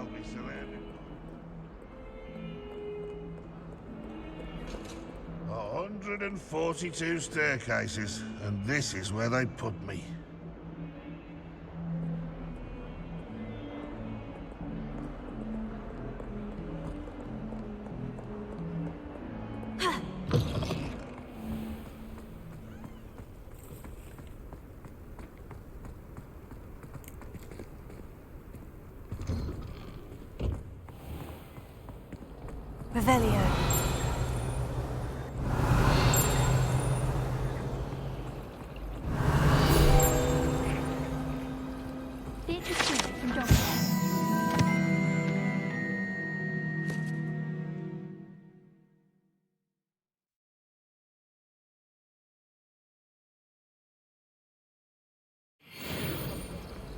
I'll be surrounded by 142 staircases, and this is where they put me. Revelio.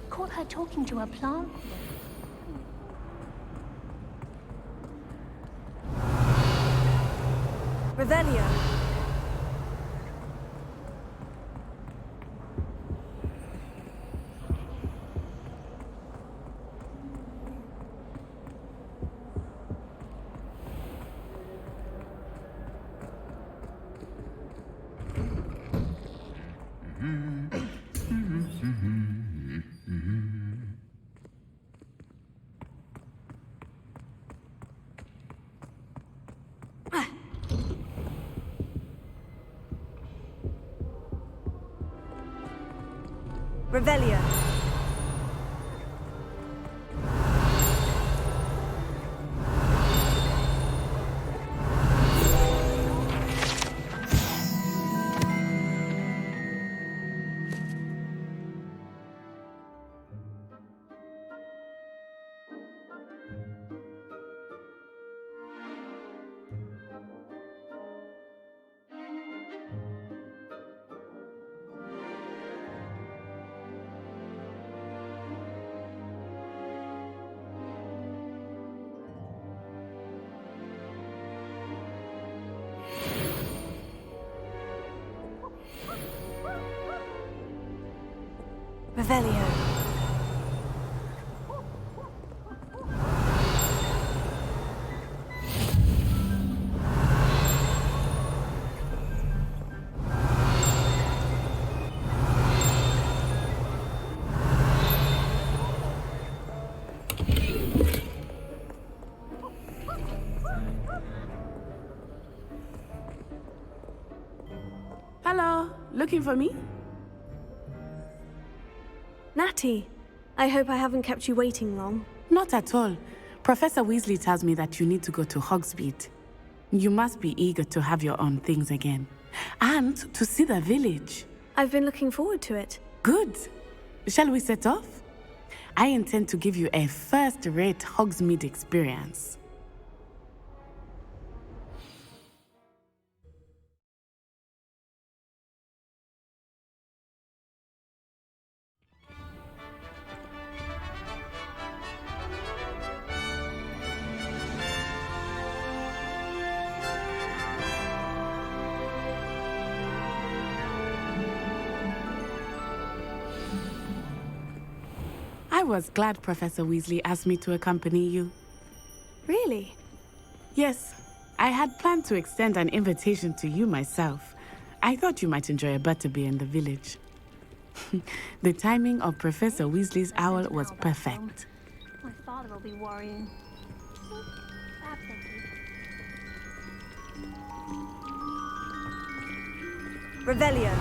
Caught her talking to a plant. Revelio. Revelio. Revelio. Hello, looking for me? Natty, I hope I haven't kept you waiting long. Not at all. Professor Weasley tells me that you need to go to Hogsmeade. You must be eager to have your own things again. And to see the village. I've been looking forward to it. Good. Shall we set off? I intend to give you a first-rate Hogsmeade experience. I was glad Professor Weasley asked me to accompany you. Really? Yes, I had planned to extend an invitation to you myself. I thought you might enjoy a butterbeer in the village. The timing of Professor Weasley's owl was perfect. My father will be worrying. Revelio.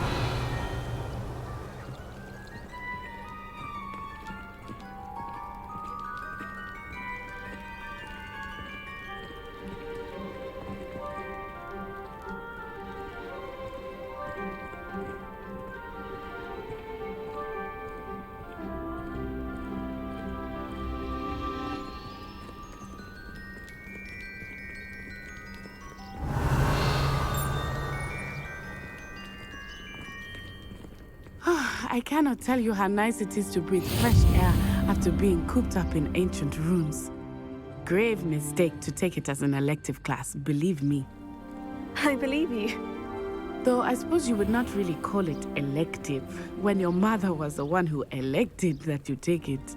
I cannot tell you how nice it is to breathe fresh air after being cooped up in ancient rooms. Grave mistake to take it as an elective class, believe me. I believe you. Though I suppose you would not really call it elective when your mother was the one who elected that you take it.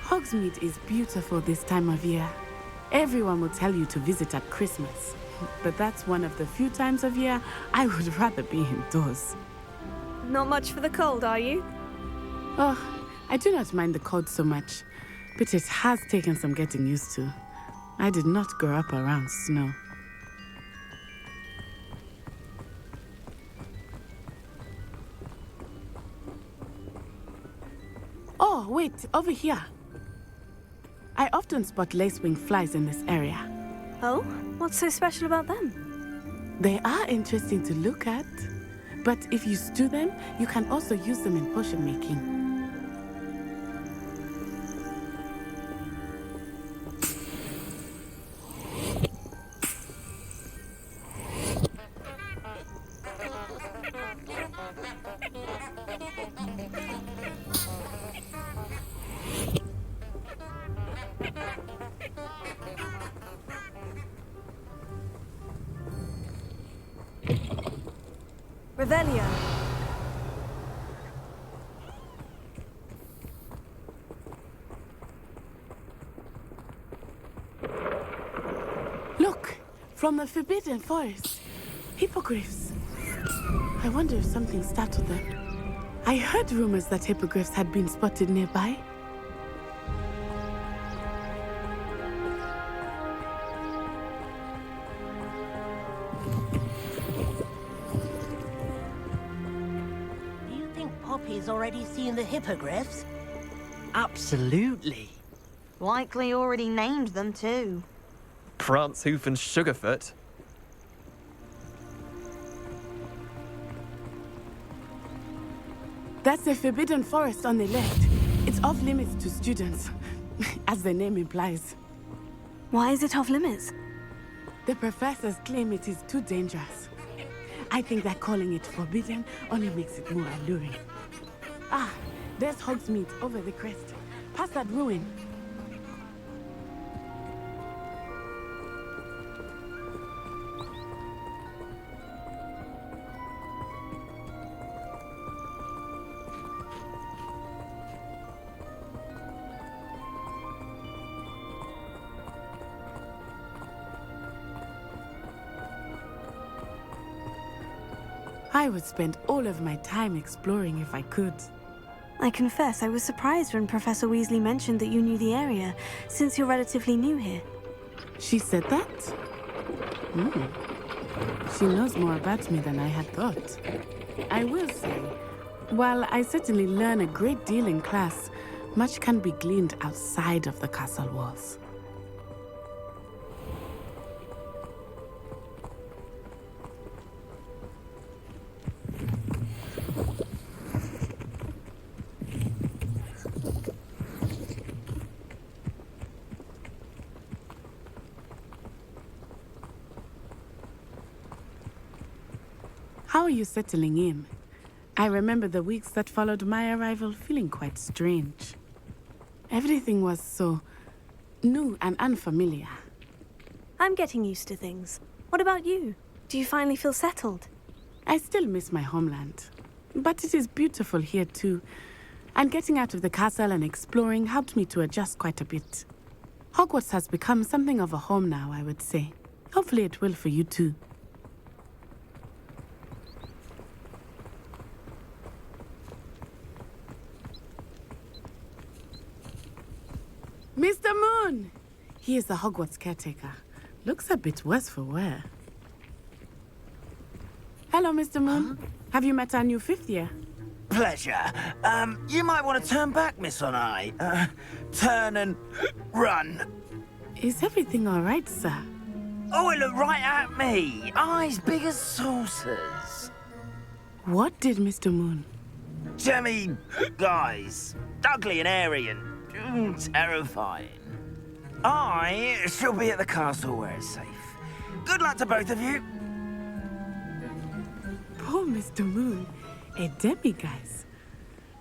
Hogsmeade is beautiful this time of year. Everyone will tell you to visit at Christmas. But that's one of the few times of year I would rather be indoors. Not much for the cold, are you? Oh, I do not mind the cold so much, but it has taken some getting used to. I did not grow up around snow. Oh, wait, over here. I often spot lacewing flies in this area. Oh? What's so special about them? They are interesting to look at, but if you stew them, you can also use them in potion making. Revelio. Look, from the Forbidden Forest. Hippogriffs. I wonder if something startled them. I heard rumors that hippogriffs had been spotted nearby. Poppy's already seen the hippogriffs? Absolutely. Likely already named them too. Prance, Hoof and Sugarfoot. That's the Forbidden Forest on the left. It's off limits to students, as the name implies. Why is it off limits? The professors claim it is too dangerous. I think that calling it forbidden only makes it more alluring. Ah, there's Hogsmeade over the crest. Past that ruin. I would spend all of my time exploring if I could. I confess I was surprised when Professor Weasley mentioned that you knew the area, since you're relatively new here. She said that? She knows more about me than I had thought. I will say, while I certainly learn a great deal in class, much can be gleaned outside of the castle walls. How are you settling in? I remember the weeks that followed my arrival feeling quite strange. Everything was so new and unfamiliar. I'm getting used to things. What about you? Do you finally feel settled? I still miss my homeland, but it is beautiful here too. And getting out of the castle and exploring helped me to adjust quite a bit. Hogwarts has become something of a home now, I would say. Hopefully it will for you too. Mr. Moon! He is the Hogwarts caretaker. Looks a bit worse for wear. Hello, Mr. Moon. Have you met our new fifth year? Pleasure. You might want to turn back, Miss Onai. Turn and run. Is everything all right, sir? Oh, it looked right at me. Eyes big as saucers. What did Mr. Moon? Jemmy, guys. Ugly and airy and terrifying. I shall be at the castle where it's safe. Good luck to both of you. Poor Mr. Moon. A demiguise.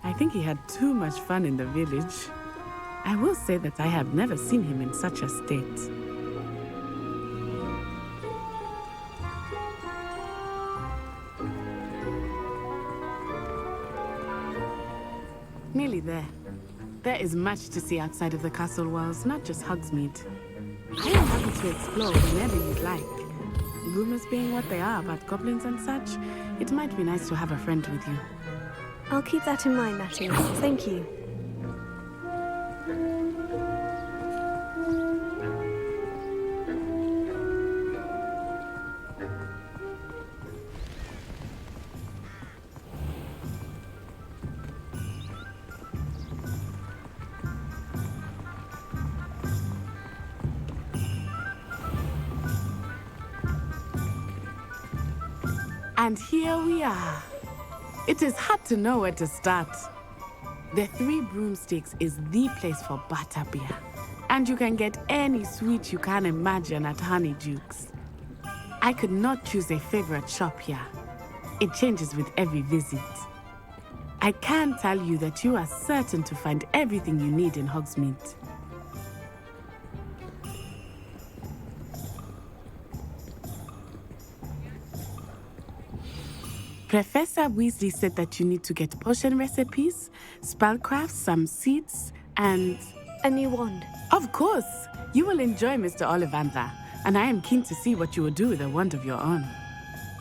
I think he had too much fun in the village. I will say that I have never seen him in such a state. Nearly there. There is much to see outside of the castle walls, not just Hogsmeade. I am happy to explore whenever you'd like. Rumors being what they are about goblins and such, it might be nice to have a friend with you. I'll keep that in mind, Matthew. Thank you. And here we are. It is hard to know where to start. The Three Broomsticks is the place for butterbeer. And you can get any sweet you can imagine at Honeydukes. I could not choose a favorite shop here. It changes with every visit. I can tell you that you are certain to find everything you need in Hogsmeade. Professor Weasley said that you need to get potion recipes, spellcrafts, some seeds, and... A new wand. Of course! You will enjoy Mr. Ollivander, and I am keen to see what you will do with a wand of your own.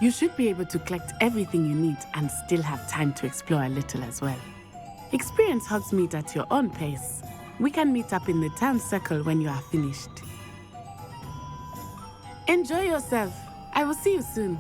You should be able to collect everything you need and still have time to explore a little as well. Experience Hogsmeade at your own pace. We can meet up in the town circle when you are finished. Enjoy yourself. I will see you soon.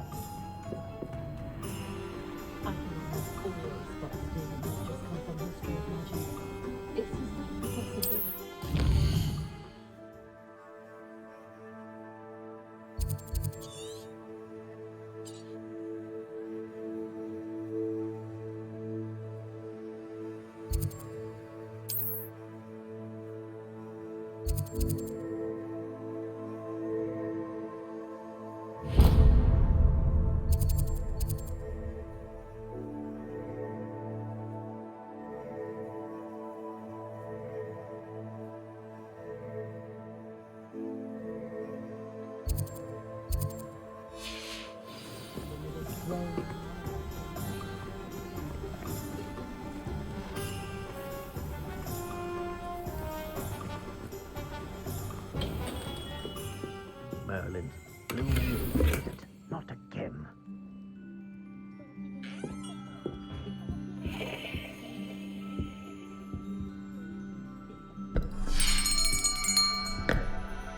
Merlin's blue music, not again.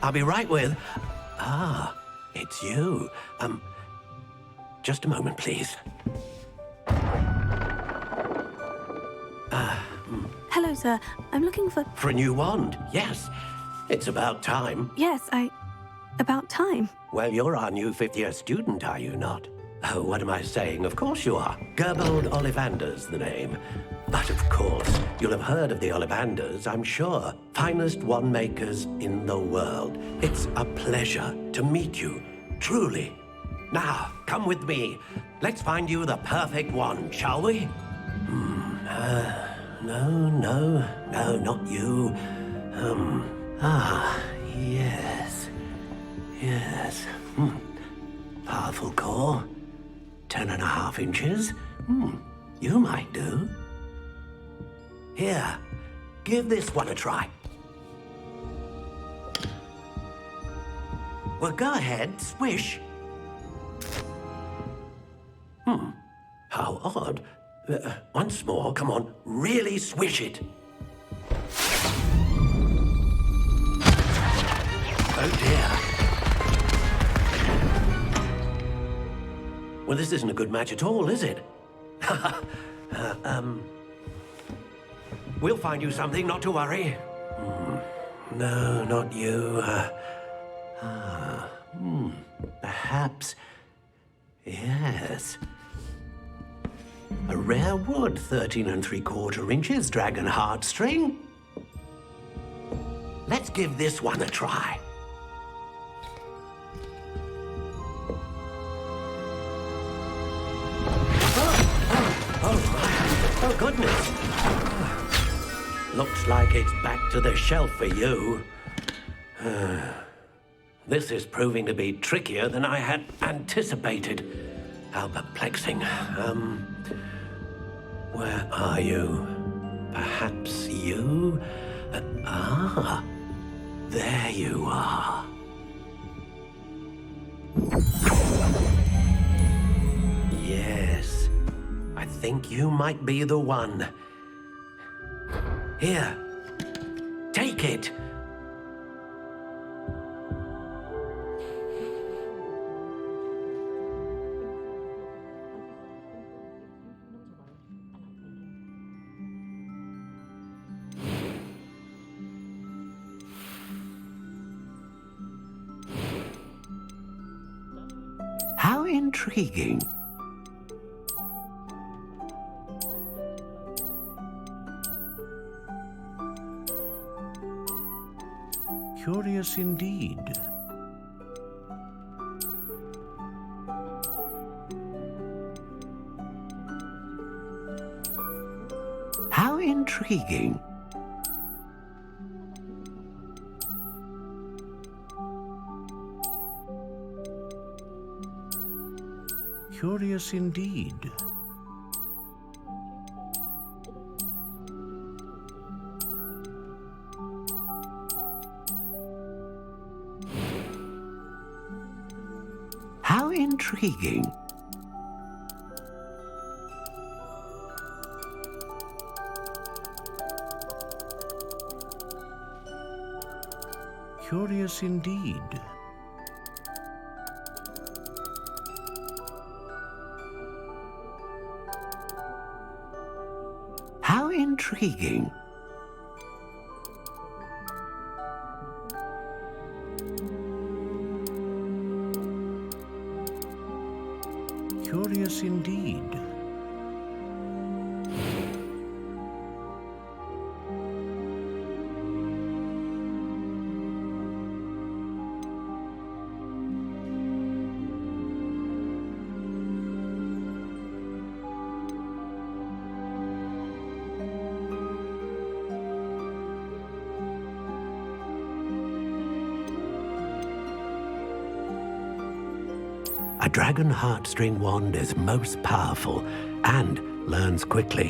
I'll be right with... it's you. Just a moment, please. Hello, sir. I'm looking for... For a new wand, yes. It's about time. Yes, About time. Well, you're our new fifth-year student, are you not? Oh, what am I saying? Of course you are. Gerbold Ollivander's the name. But of course, you'll have heard of the Ollivanders, I'm sure. Finest wand makers in the world. It's a pleasure to meet you, truly. Now, come with me. Let's find you the perfect wand, shall we? No, not you. Yes. Powerful core. 10.5 inches. You might do. Here, give this one a try. Well, go ahead, swish. How odd. Once more, come on, really swish it. Oh dear. Well, this isn't a good match at all, is it? We'll find you something, not to worry. No, not you. Perhaps... Yes. A rare wood, 13 3/4 inches, dragon heartstring. Let's give this one a try. Oh, goodness. Looks like it's back to the shelf for you. This is proving to be trickier than I had anticipated. How perplexing. Where are you? Perhaps you... there you are. Yes, I think you might be the one. Here, take it. How intriguing. Curious indeed. How intriguing. Curious indeed. How intriguing. Curious indeed. How intriguing. Curious indeed. A dragon heartstring wand is most powerful and learns quickly.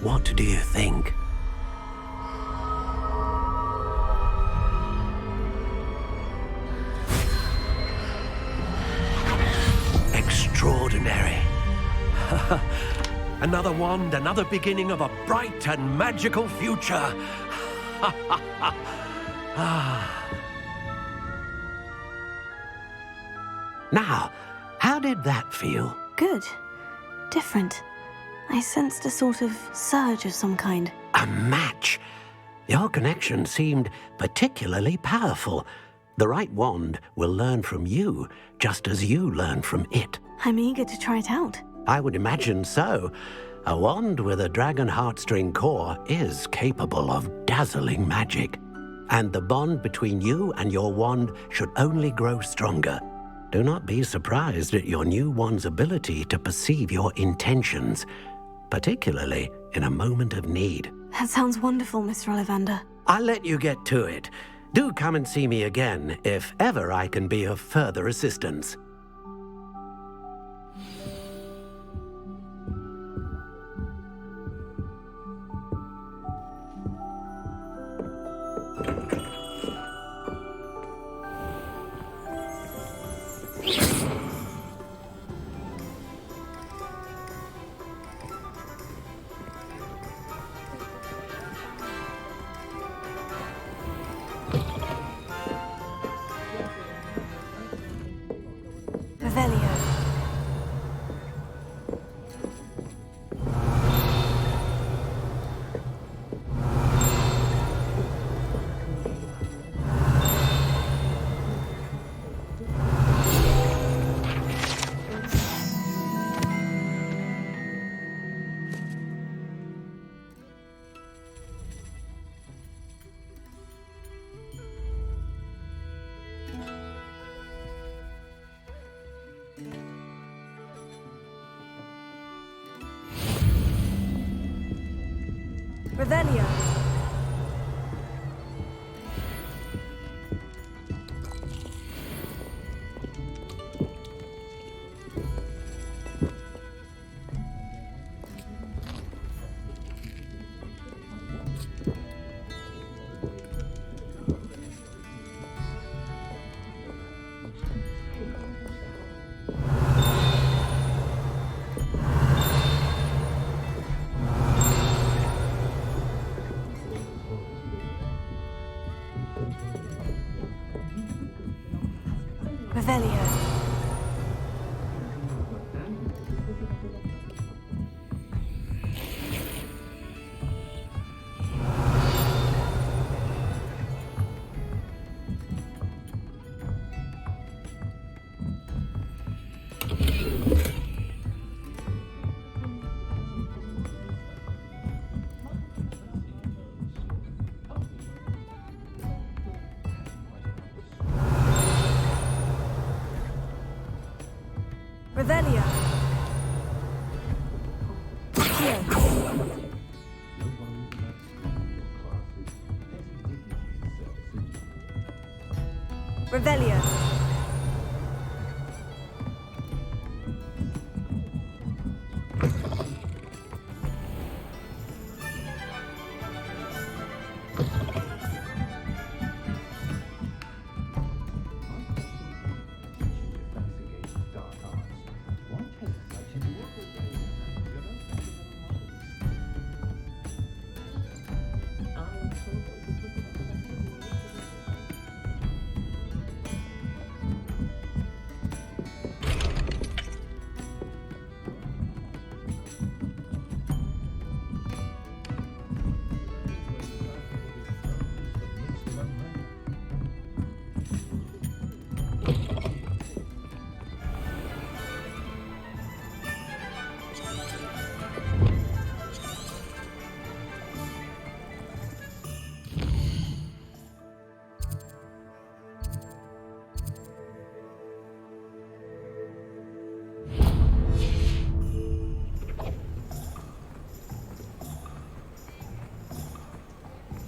What do you think? Extraordinary. Another wand, another beginning of a bright and magical future. Now, how did that feel? Good. Different. I sensed a sort of surge of some kind. A match. Your connection seemed particularly powerful. The right wand will learn from you, just as you learn from it. I'm eager to try it out. I would imagine so. A wand with a dragon heartstring core is capable of dazzling magic. And the bond between you and your wand should only grow stronger. Do not be surprised at your new wand's ability to perceive your intentions, particularly in a moment of need. That sounds wonderful, Mr. Ollivander. I'll let you get to it. Do come and see me again if ever I can be of further assistance. Revelio. Revelio. Revelio. Revelio.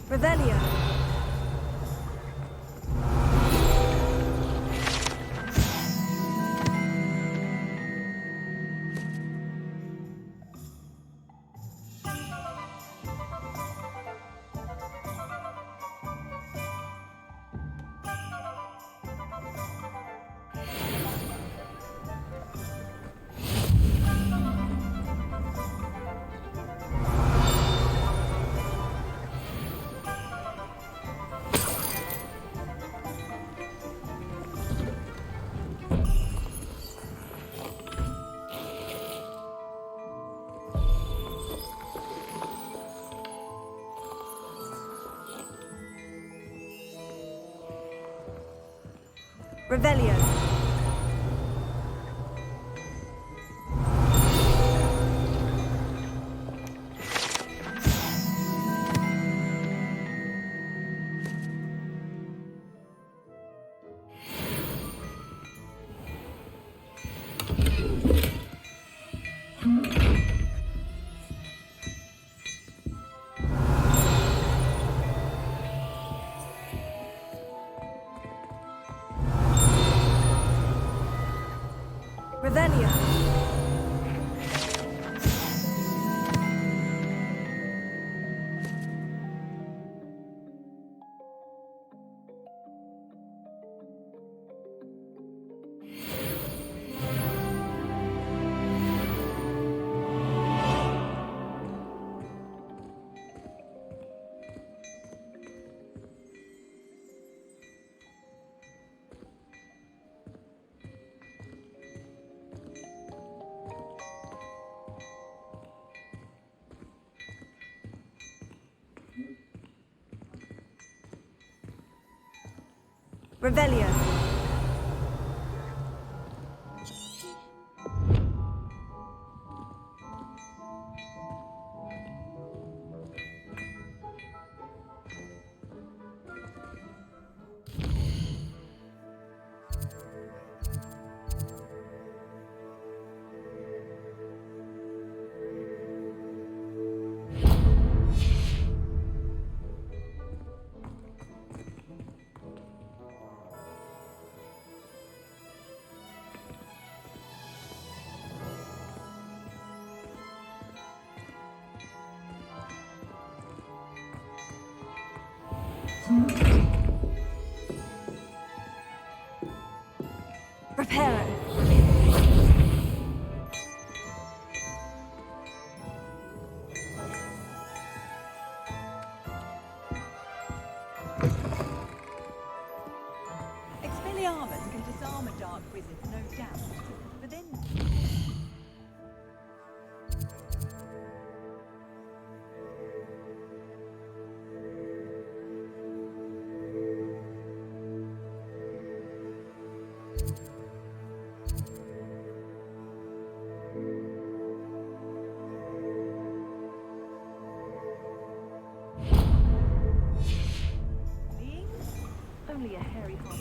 Revelio. Revelio. Revelio. Revelio. Reparo. Expelliarmus can disarm I'm a dark wizard, no doubt. But then... Only a hairy heart.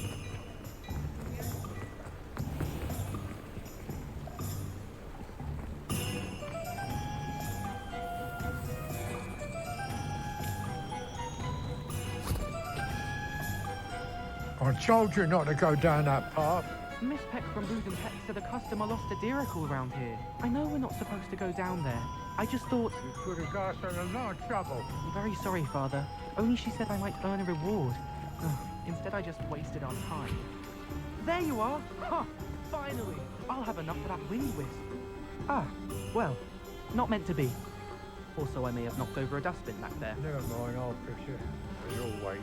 I told you not to go down that path. Miss Peck from Booth and Peck said a customer lost a deeracle around here. I know we're not supposed to go down there. I just thought... You could have got us in a lot of trouble. I'm very sorry, Father. Only she said I might earn a reward. Instead, I just wasted our time. There you are! Ha! Finally! I'll have enough for that wind wisp. Ah, well, not meant to be. Also, I may have knocked over a dustbin back there. Never mind, I'll fix it. You'll wait.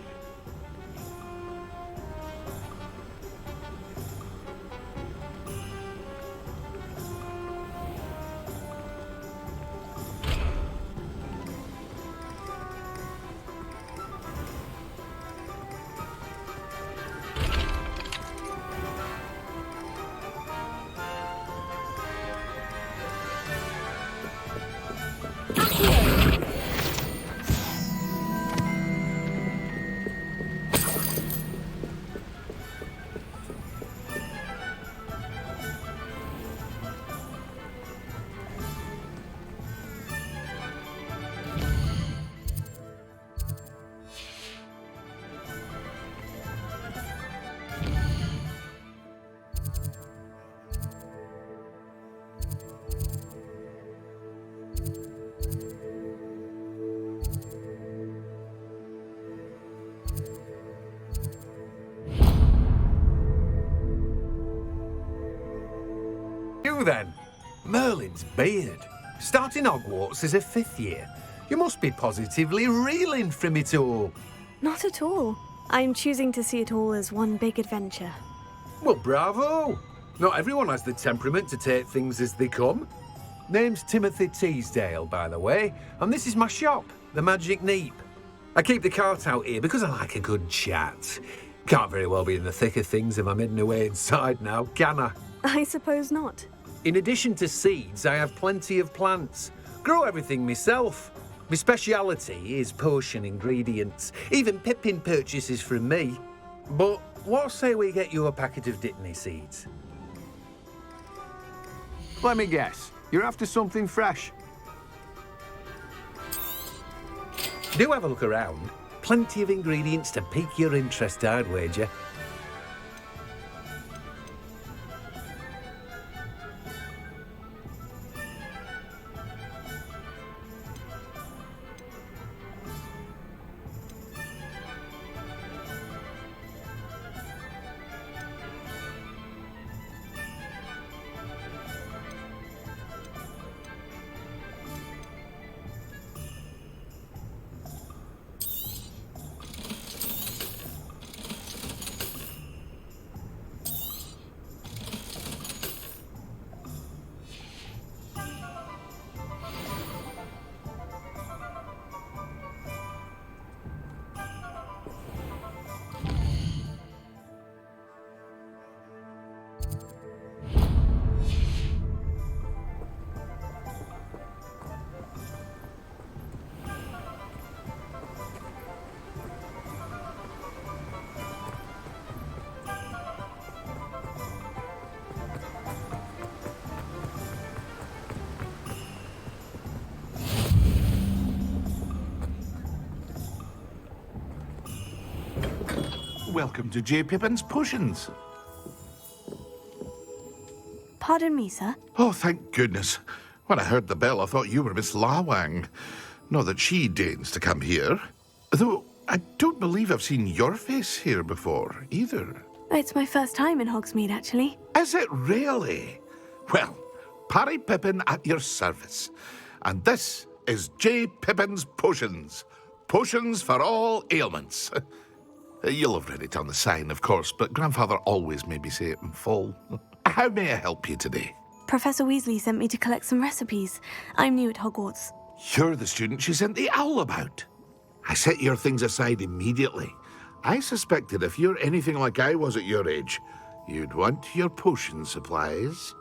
You then? Merlin's beard. Starting Hogwarts as a 5th year. You must be positively reeling from it all. Not at all. I'm choosing to see it all as one big adventure. Well, bravo! Not everyone has the temperament to take things as they come. Name's Timothy Teasdale, by the way, and this is my shop, the Magic Neep. I keep the cart out here because I like a good chat. Can't very well be in the thick of things if I'm hidden away inside now, can I? I suppose not. In addition to seeds, I have plenty of plants. Grow everything myself. My speciality is potion ingredients. Even Pippin purchases from me. But what say we get you a packet of Dittany seeds? Let me guess. You're after something fresh. Do have a look around. Plenty of ingredients to pique your interest, I'd wager. Welcome to J. Pippin's Potions. Pardon me, sir. Oh, thank goodness. When I heard the bell, I thought you were Miss Lawang. Not that she deigns to come here. Though, I don't believe I've seen your face here before, either. It's my first time in Hogsmeade, actually. Is it really? Well, Parry Pippin at your service. And this is J. Pippin's Potions. Potions for all ailments. You'll have read it on the sign, of course, but Grandfather always made me say it in full. How may I help you today? Professor Weasley sent me to collect some recipes. I'm new at Hogwarts. You're the student she sent the owl about. I set your things aside immediately. I suspected if you're anything like I was at your age, you'd want your potion supplies.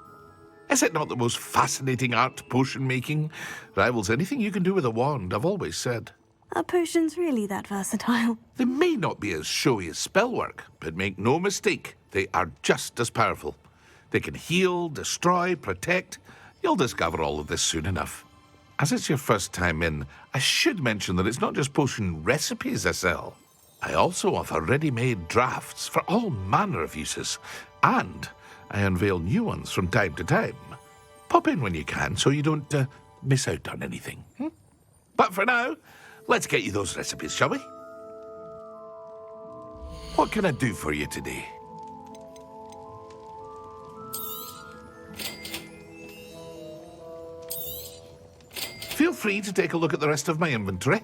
Is it not the most fascinating art, potion making? Rivals anything you can do with a wand, I've always said. Are potions really that versatile? They may not be as showy as spellwork, but make no mistake, they are just as powerful. They can heal, destroy, protect. You'll discover all of this soon enough. As it's your first time in, I should mention that it's not just potion recipes I sell. I also offer ready-made drafts for all manner of uses, and I unveil new ones from time to time. Pop in when you can so you don't miss out on anything. But for now, let's get you those recipes, shall we? What can I do for you today? Feel free to take a look at the rest of my inventory,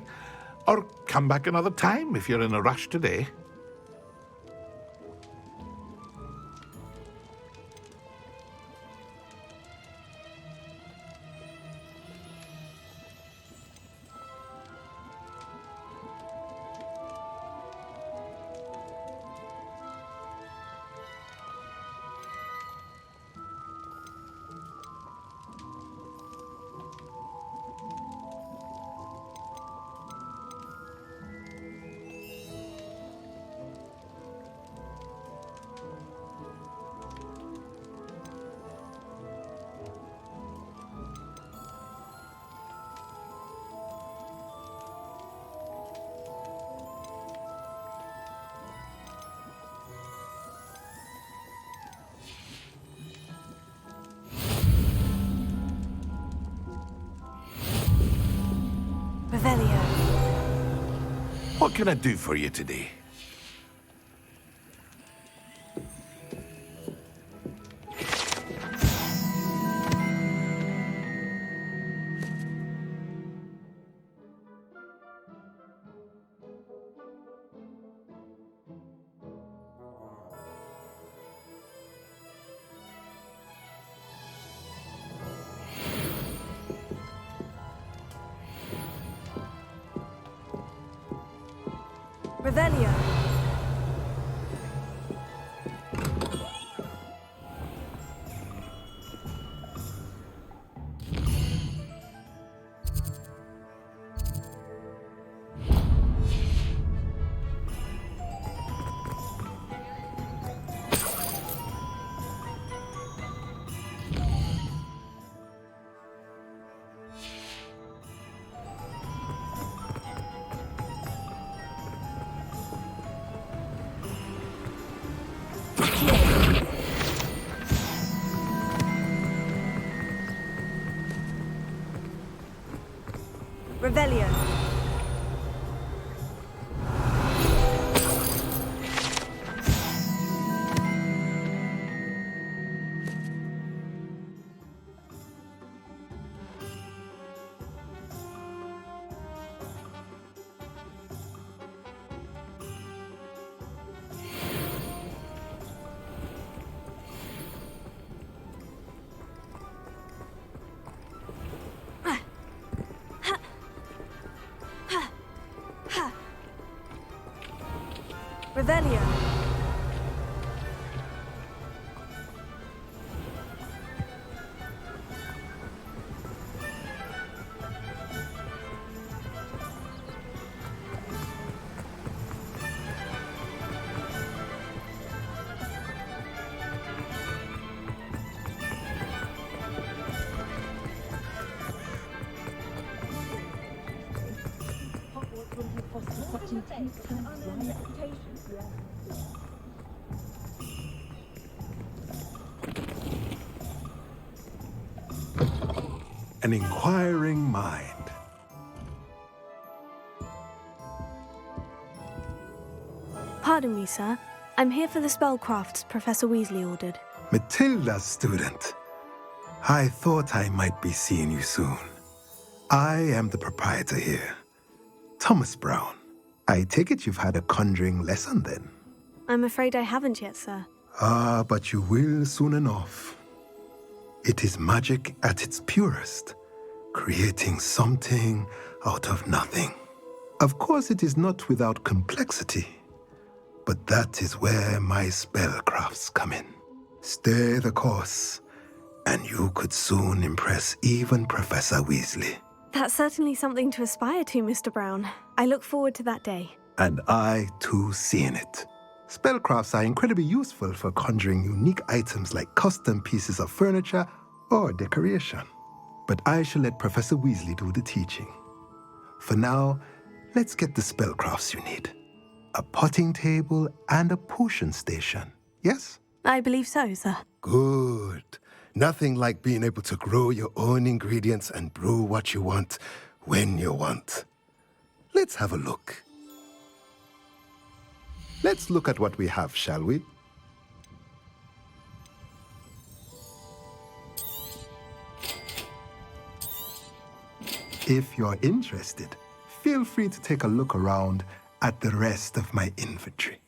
or come back another time if you're in a rush today. Revelio. What can I do for you today? Revelio. Revelio. Revelio. An inquiring mind. Pardon me, sir. I'm here for the spellcrafts Professor Weasley ordered. Matilda's student. I thought I might be seeing you soon. I am the proprietor here, Thomas Brown. I take it you've had a conjuring lesson then? I'm afraid I haven't yet, sir. Ah, but you will soon enough. It is magic at its purest, creating something out of nothing. Of course, it is not without complexity, but that is where my spellcrafts come in. Stay the course, and you could soon impress even Professor Weasley. That's certainly something to aspire to, Mr. Brown. I look forward to that day. And I, too, seeing it. Spellcrafts are incredibly useful for conjuring unique items like custom pieces of furniture or decoration. But I shall let Professor Weasley do the teaching. For now, let's get the spellcrafts you need. A potting table and a potion station, yes? I believe so, sir. Good. Nothing like being able to grow your own ingredients and brew what you want when you want. Let's have a look. Let's look at what we have, shall we? If you're interested, feel free to take a look around at the rest of my inventory.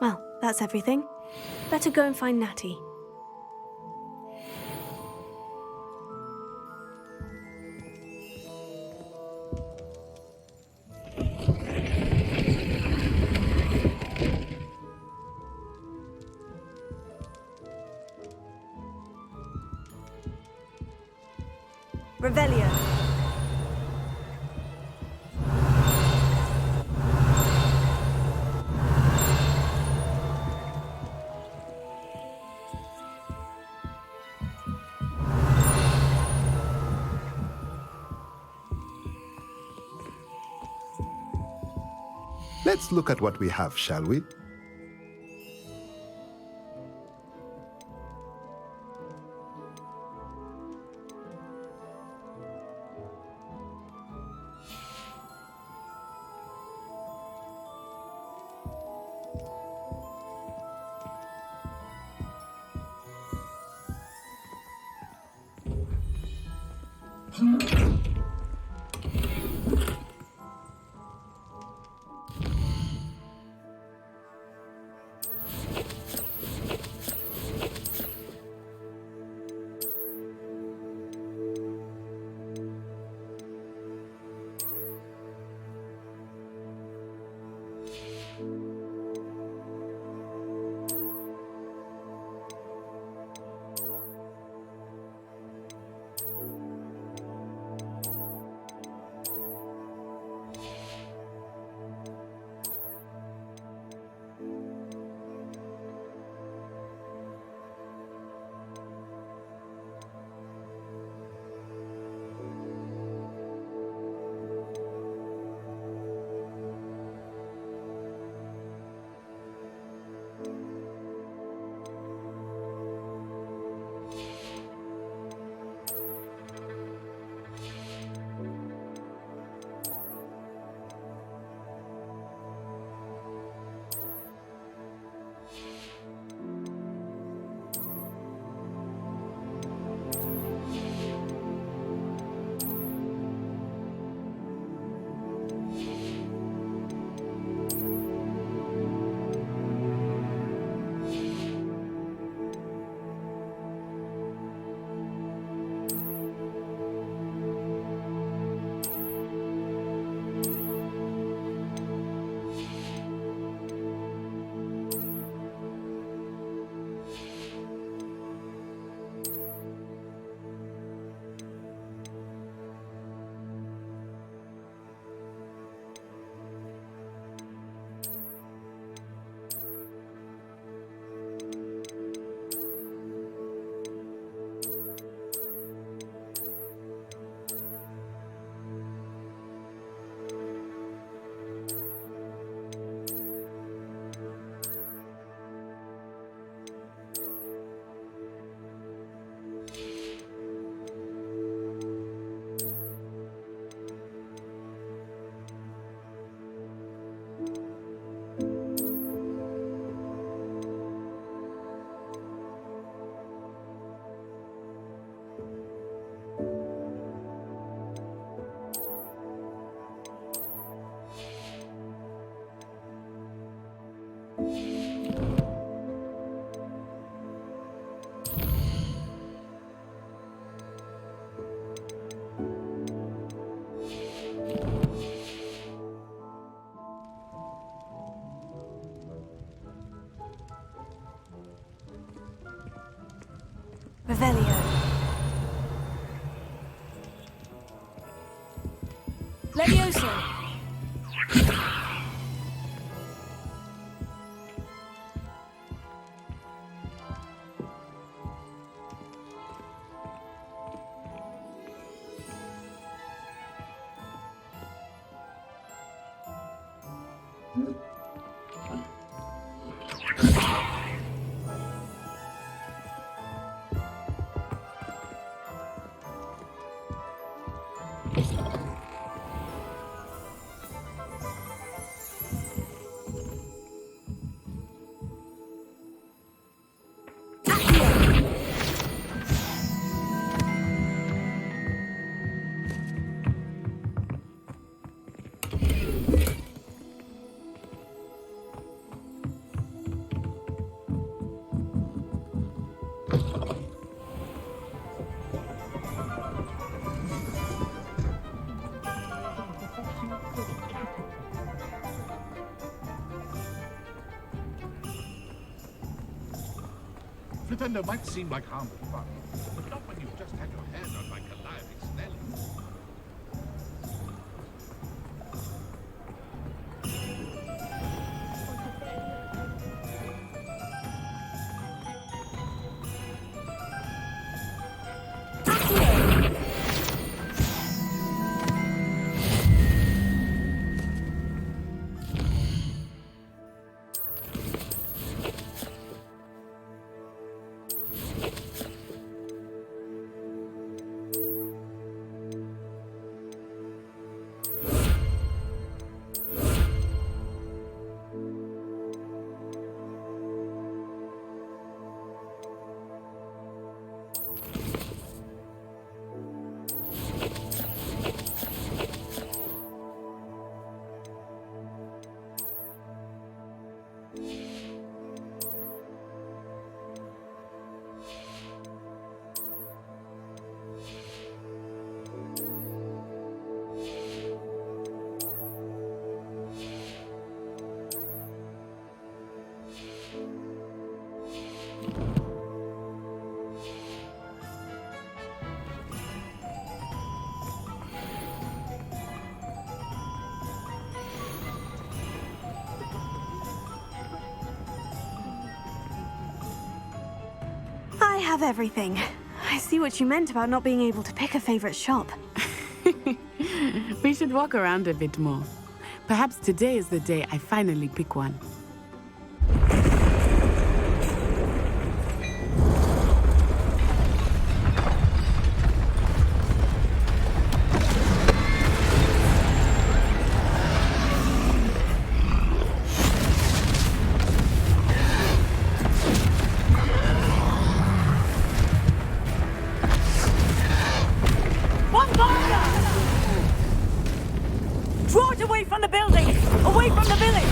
Well, that's everything. Better go and find Natty. Revelio. Let's look at what we have, shall we? Levioso! Flippender might seem like harmless fun, but not when you've just had your hair done by Calliope Snelling. I have everything. I see what you meant about not being able to pick a favorite shop. We should walk around a bit more. Perhaps today is the day I finally pick one. Draw it away from the building! Away from the village!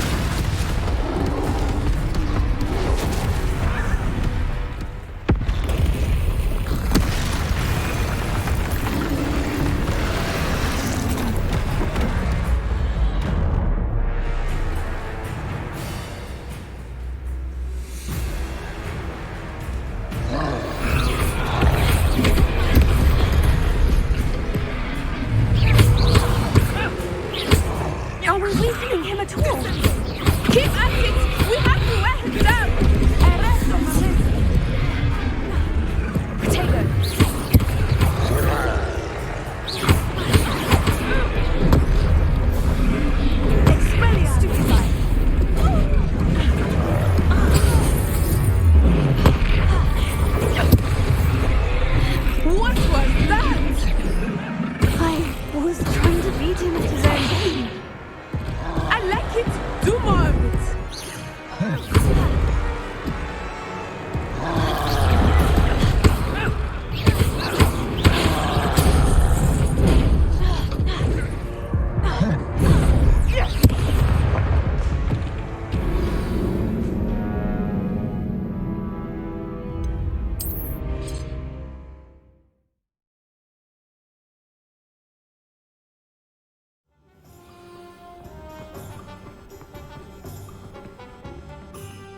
Are we weakening him at all? Keep at it! We have to wear him down! Potato! What was that? I was trying to beat him at his own game. I like it! Do more of it!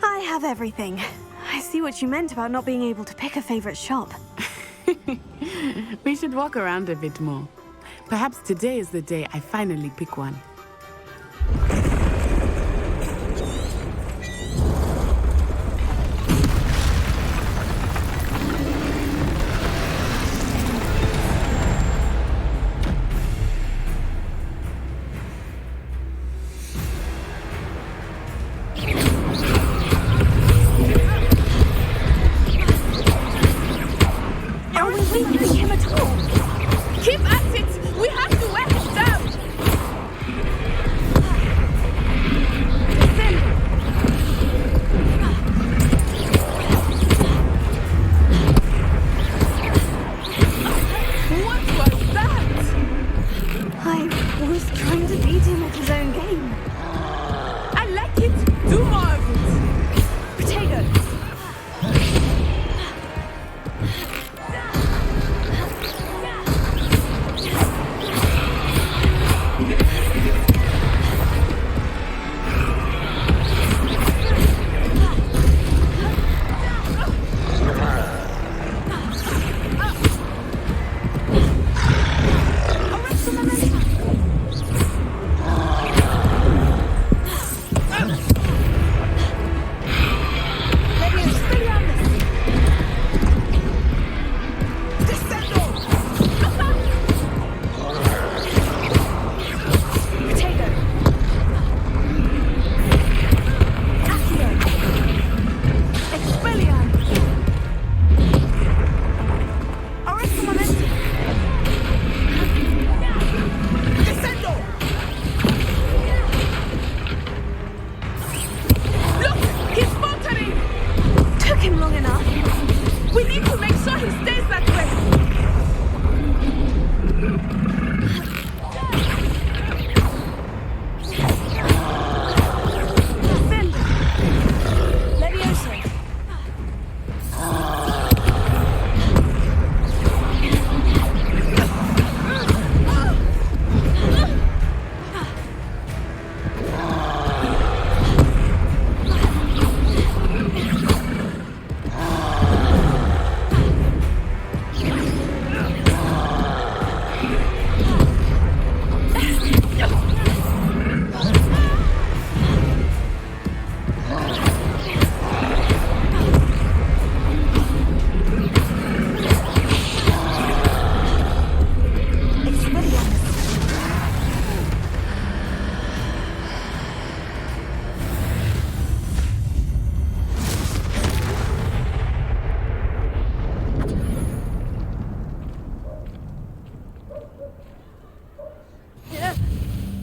I have everything. I see what you meant about not being able to pick a favorite shop. We should walk around a bit more. Perhaps today is the day I finally pick one.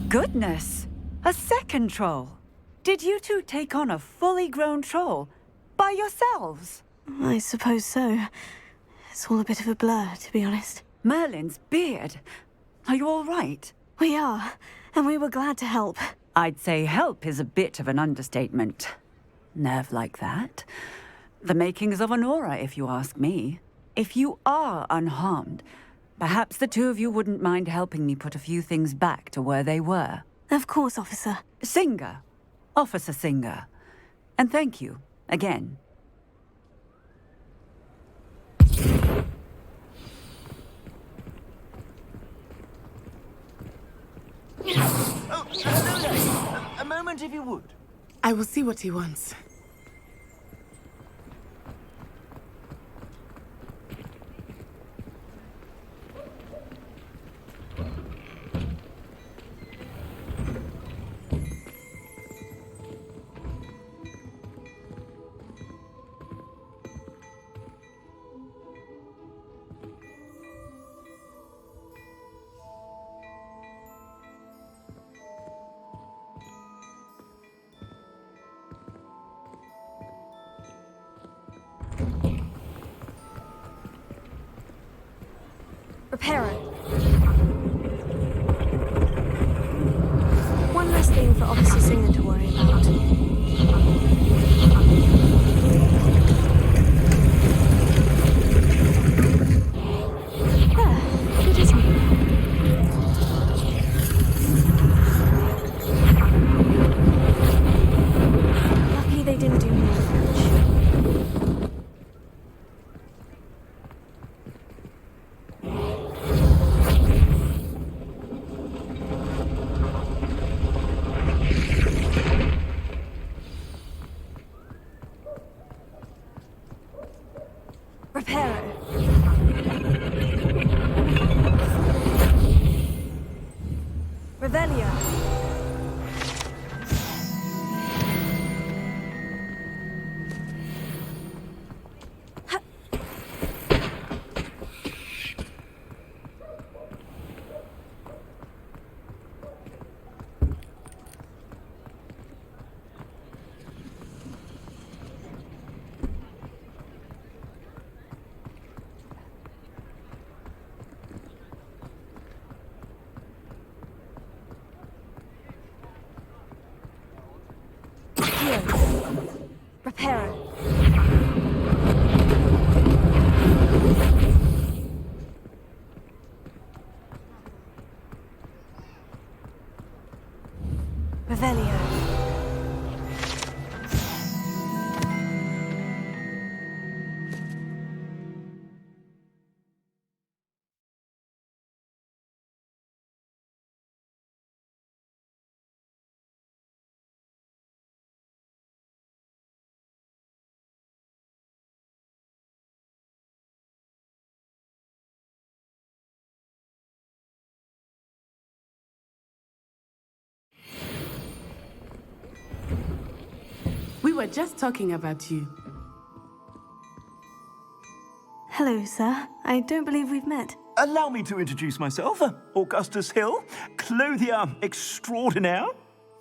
Goodness! A second troll! Did you two take on a fully grown troll by yourselves? I suppose so. It's all a bit of a blur, to be honest. Merlin's beard. Are you all right? We are, and we were glad to help. I'd say help is a bit of an understatement. Nerve like that. The makings of an aura, if you ask me. If you are unharmed, perhaps the two of you wouldn't mind helping me put a few things back to where they were. Of course, officer. Singer. Officer Singer. And thank you, again. Oh, hello there. A moment if you would. I will see what he wants. Reparo. One less thing for Officer Singer to worry about. There, good as new. Lucky they didn't do more damage. Revelio. Reparo. Revelio. We were just talking about you. Hello, sir. I don't believe we've met. Allow me to introduce myself, Augustus Hill, clothier extraordinaire.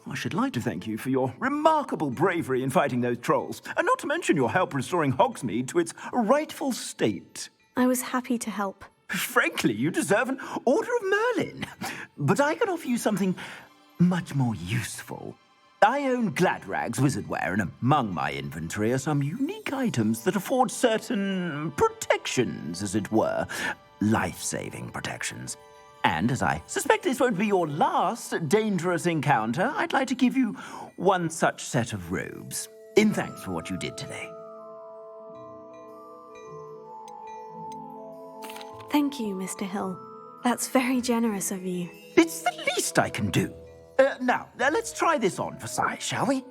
I should like to thank you for your remarkable bravery in fighting those trolls, and not to mention your help restoring Hogsmeade to its rightful state. I was happy to help. Frankly, you deserve an Order of Merlin. But I can offer you something much more useful. I own Gladrag's Wizardwear, and among my inventory are some unique items that afford certain protections, as it were. Life-saving protections. And as I suspect this won't be your last dangerous encounter, I'd like to give you one such set of robes, in thanks for what you did today. Thank you, Mr. Hill. That's very generous of you. It's the least I can do. Now, let's try this on for size, shall we?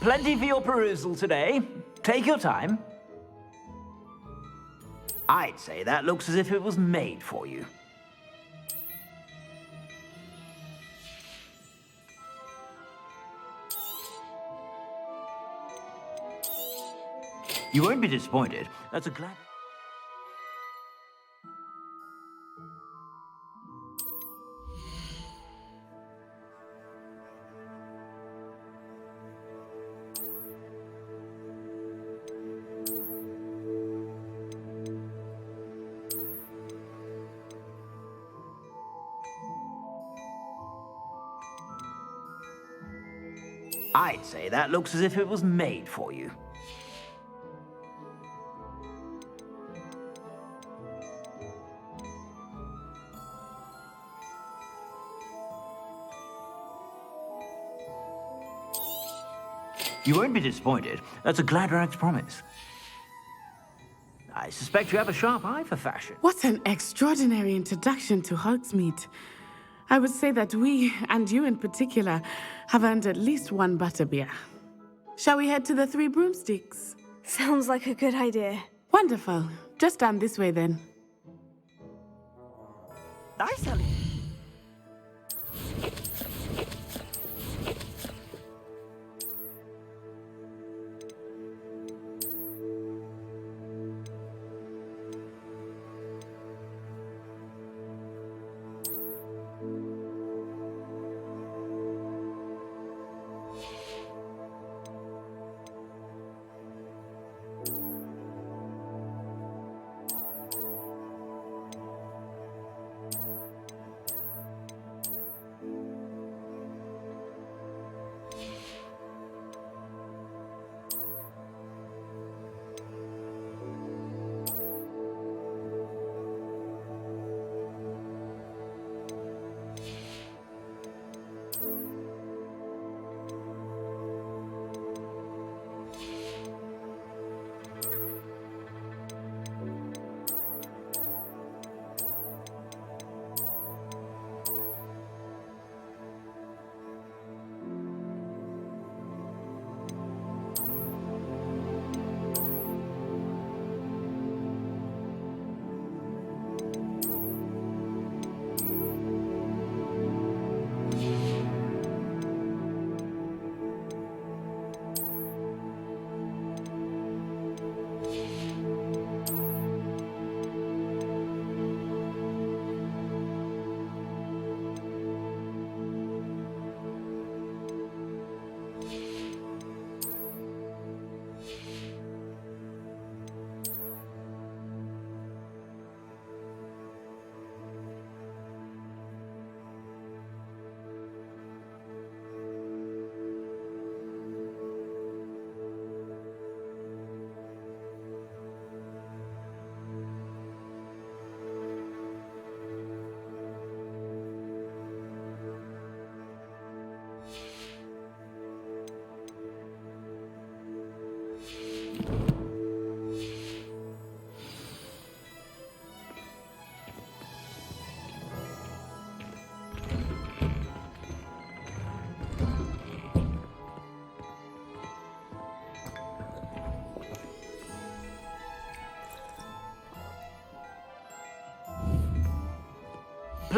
Plenty for your perusal today. Take your time. I'd say that looks as if it was made for you. You won't be disappointed. That's a glad... I'd say that looks as if it was made for you. You won't be disappointed. That's a Gladrag's promise. I suspect you have a sharp eye for fashion. What an extraordinary introduction to Hogsmeade. I would say that we, and you in particular, have earned at least one butterbeer. Shall we head to the Three Broomsticks? Sounds like a good idea. Wonderful. Just down this way then. Nice, Ellie.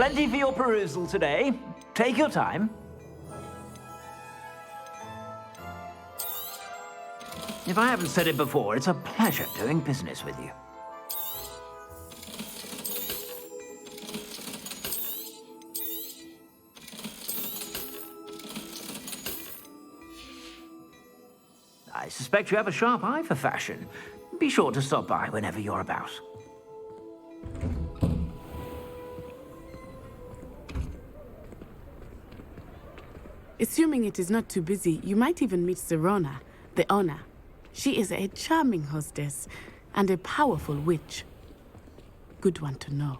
Plenty for your perusal today. Take your time. If I haven't said it before, it's a pleasure doing business with you. I suspect you have a sharp eye for fashion. Be sure to stop by whenever you're about. Assuming it is not too busy, you might even meet Sirona, the owner. She is a charming hostess and a powerful witch. Good one to know.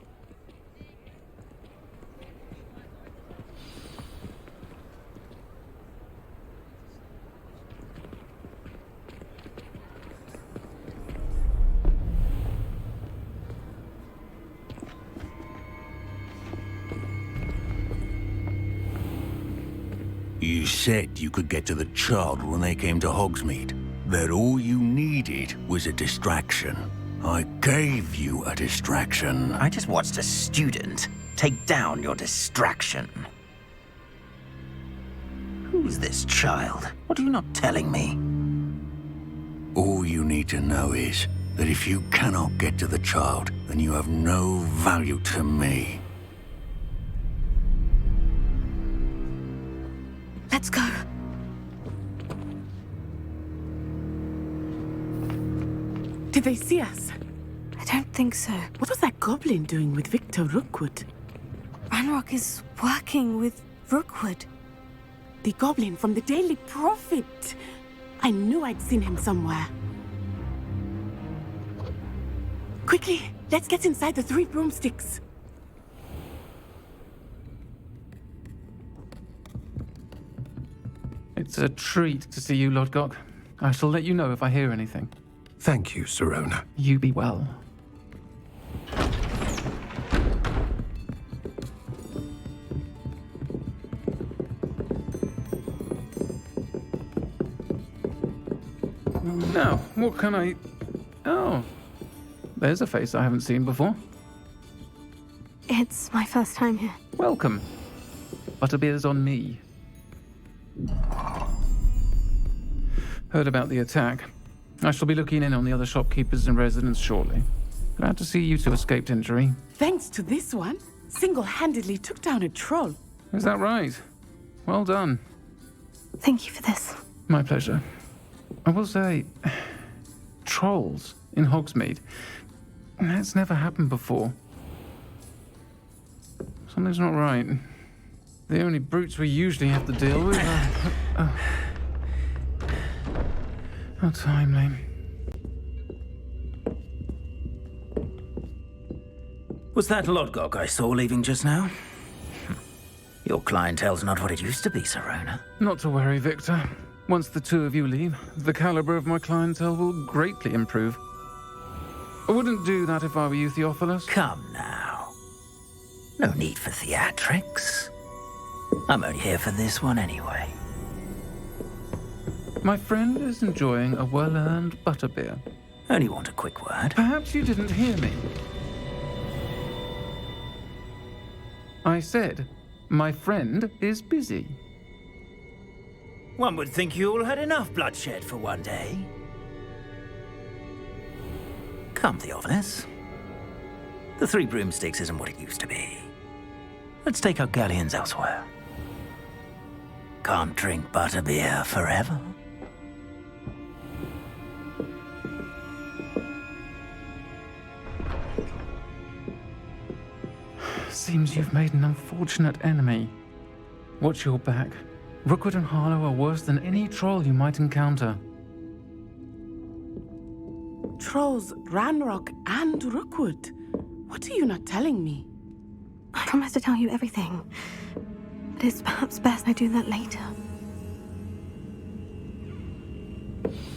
You said you could get to the child when they came to Hogsmeade. That all you needed was a distraction. I gave you a distraction. I just watched a student take down your distraction. Who's this child? What are you not telling me? All you need to know is that if you cannot get to the child, then you have no value to me. Let's go. Did they see us? I don't think so. What was that goblin doing with Victor Rookwood? Ranrock is working with Rookwood. The goblin from the Daily Prophet. I knew I'd seen him somewhere. Quickly, let's get inside the 3 broomsticks. It's a treat to see you, Lodgok. I shall let you know if I hear anything. Thank you, Sirona. You be well. Now, what can I... Oh, there's a face I haven't seen before. It's my first time here. Welcome. Butterbeer's on me. Heard about the attack. I shall be looking in on the other shopkeepers and residents shortly. Glad to see you two escaped injury. Thanks to this one, single-handedly took down a troll. Is that right? Well done. Thank you for this. My pleasure. I will say, trolls in Hogsmeade. That's never happened before. Something's not right. The only brutes we usually have to deal with are... How timely. Was that Lodgok I saw leaving just now? Your clientele's not what it used to be, Sirona. Not to worry, Victor. Once the two of you leave, the caliber of my clientele will greatly improve. I wouldn't do that if I were you, Theophilus. Come now. No need for theatrics. I'm only here for this one anyway. My friend is enjoying a well-earned butterbeer. Only want a quick word. Perhaps you didn't hear me. I said, my friend is busy. One would think you all had enough bloodshed for one day. Come, Theophilus. The 3 broomsticks isn't what it used to be. Let's take our galleons elsewhere. Can't drink butterbeer forever. Seems you've made an unfortunate enemy. Watch your back. Rookwood and Harlow are worse than any troll you might encounter. Trolls, Ranrock, and Rookwood. What are you not telling me? I promise to tell you everything. But it's perhaps best I do that later.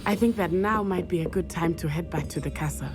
I think that now might be a good time to head back to the castle.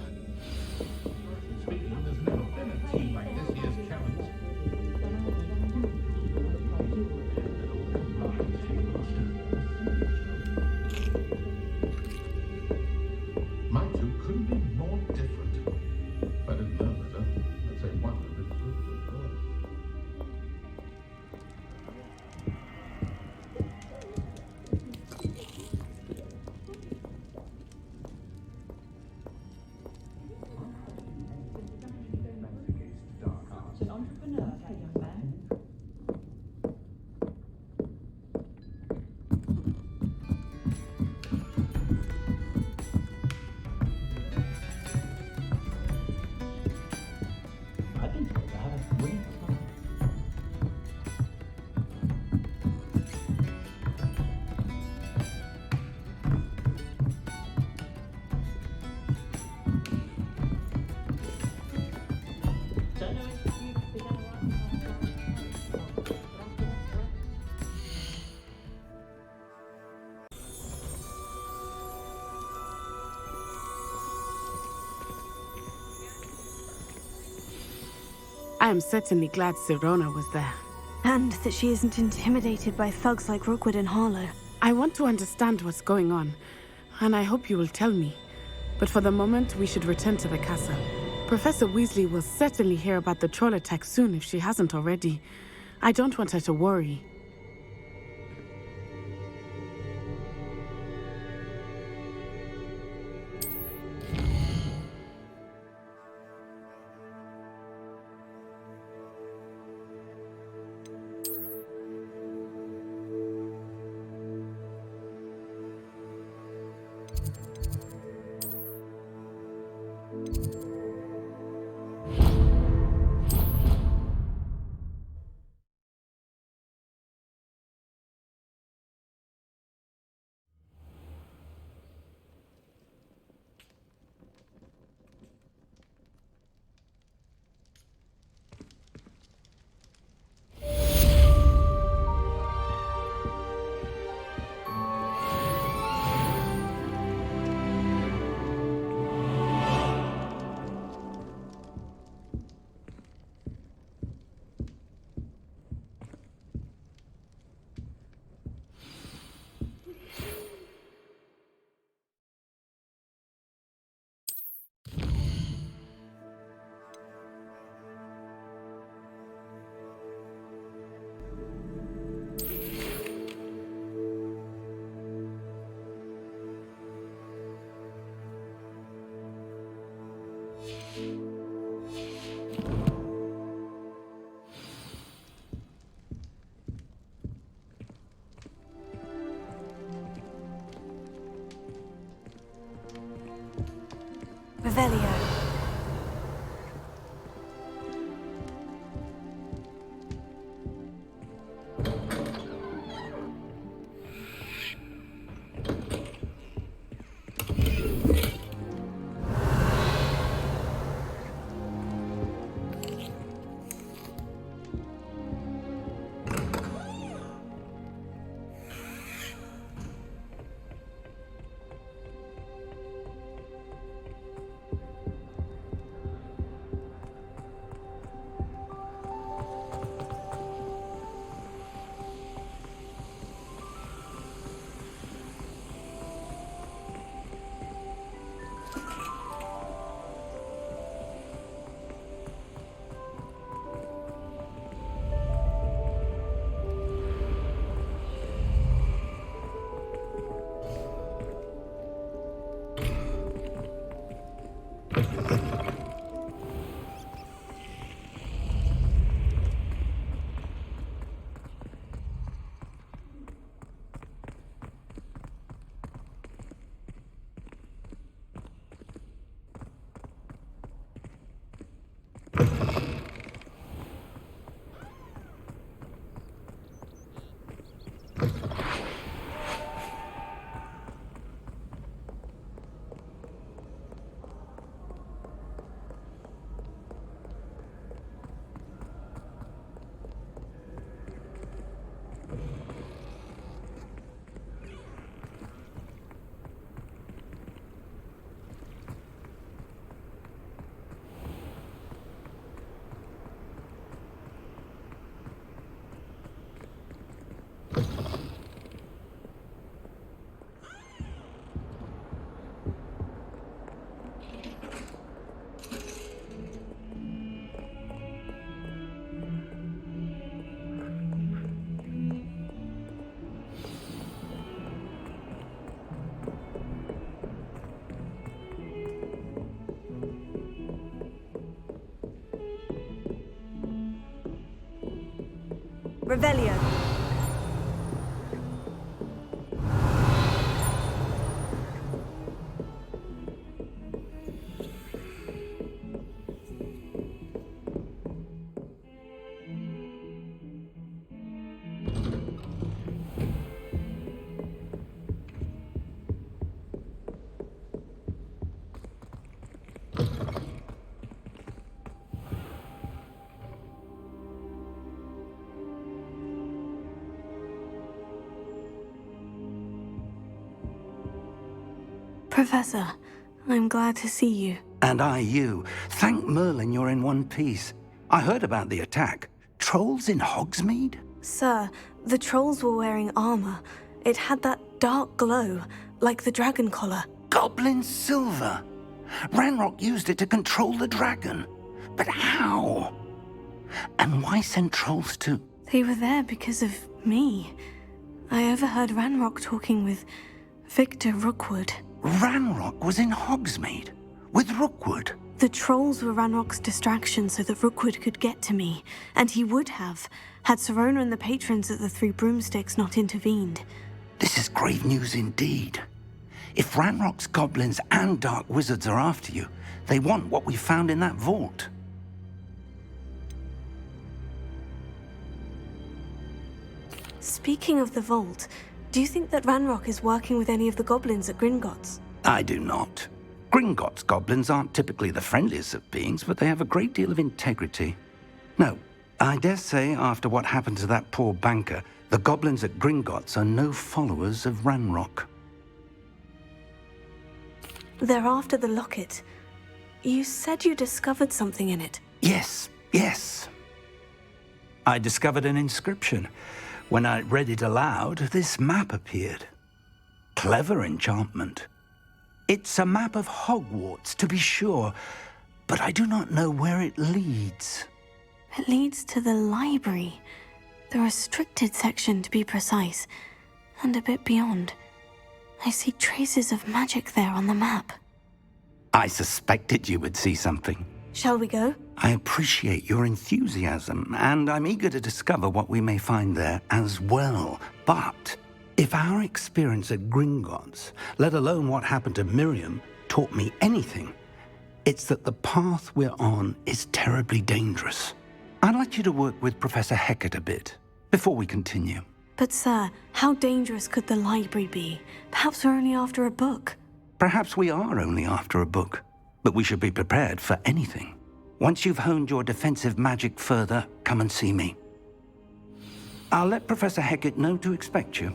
I am certainly glad Sirona was there. And that she isn't intimidated by thugs like Rookwood and Harlow. I want to understand what's going on, and I hope you will tell me. But for the moment, we should return to the castle. Professor Weasley will certainly hear about the troll attack soon if she hasn't already. I don't want her to worry. Revelio. Revelio. Professor, I'm glad to see you. And I you. Thank Merlin you're in one piece. I heard about the attack. Trolls in Hogsmeade? Sir, the trolls were wearing armor. It had that dark glow, like the dragon collar. Goblin silver! Ranrock used it to control the dragon. But how? And why send trolls too? They were there because of me. I overheard Ranrock talking with Victor Rookwood. Ranrock was in Hogsmeade? With Rookwood? The trolls were Ranrock's distraction so that Rookwood could get to me, and he would have, had Serona and the patrons at the Three Broomsticks not intervened. This is grave news indeed. If Ranrock's goblins and dark wizards are after you, they want what we found in that vault. Speaking of the vault, do you think that Ranrock is working with any of the goblins at Gringotts? I do not. Gringotts goblins aren't typically the friendliest of beings, but they have a great deal of integrity. No, I dare say after what happened to that poor banker, the goblins at Gringotts are no followers of Ranrock. They're after the locket. You said you discovered something in it. Yes. I discovered an inscription. When I read it aloud, this map appeared. Clever enchantment. It's a map of Hogwarts, to be sure, but I do not know where it leads. It leads to the library. The restricted section, to be precise, and a bit beyond. I see traces of magic there on the map. I suspected you would see something. Shall we go? I appreciate your enthusiasm, and I'm eager to discover what we may find there as well. But if our experience at Gringotts, let alone what happened to Miriam, taught me anything, it's that the path we're on is terribly dangerous. I'd like you to work with Professor Hecat a bit before we continue. But sir, how dangerous could the library be? Perhaps we're only after a book. Perhaps we are only after a book, but we should be prepared for anything. Once you've honed your defensive magic further, come and see me. I'll let Professor Hecat know to expect you.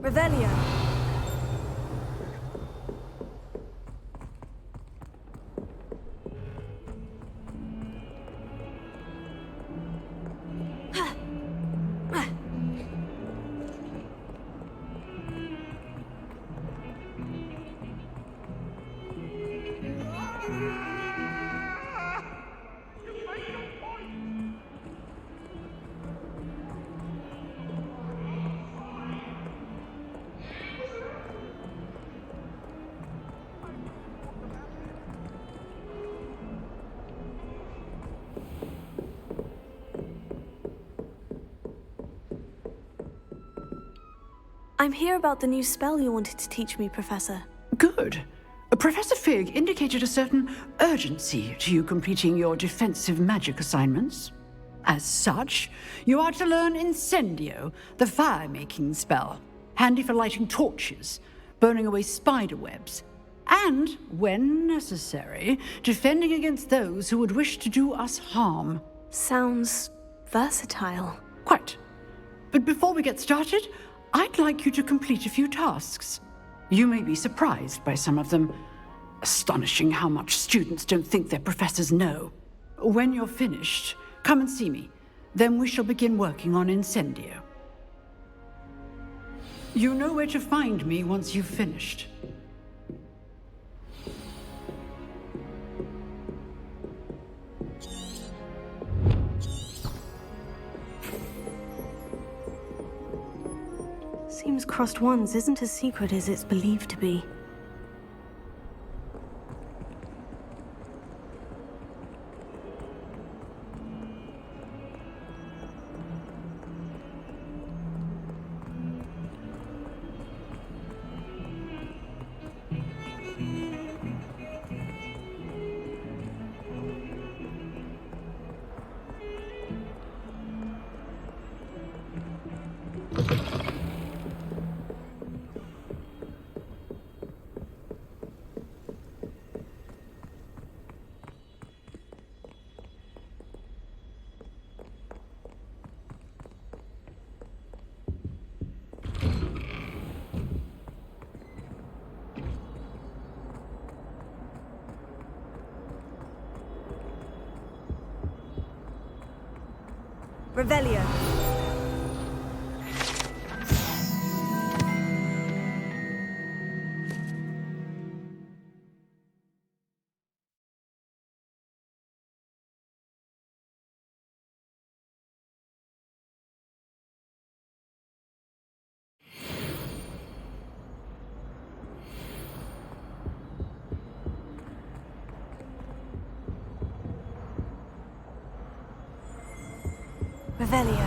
Revelio. I'm here about the new spell you wanted to teach me, Professor. Good. Professor Fig indicated a certain urgency to you completing your defensive magic assignments. As such, you are to learn Incendio, the fire-making spell, handy for lighting torches, burning away spider webs, and, when necessary, defending against those who would wish to do us harm. Sounds versatile. Quite. But before we get started, I'd like you to complete a few tasks. You may be surprised by some of them. Astonishing how much students don't think their professors know. When you're finished, come and see me. Then we shall begin working on Incendio. You know where to find me once you've finished. seems Crossed Wands isn't as secret as it's believed to be. Revelio. Revelio.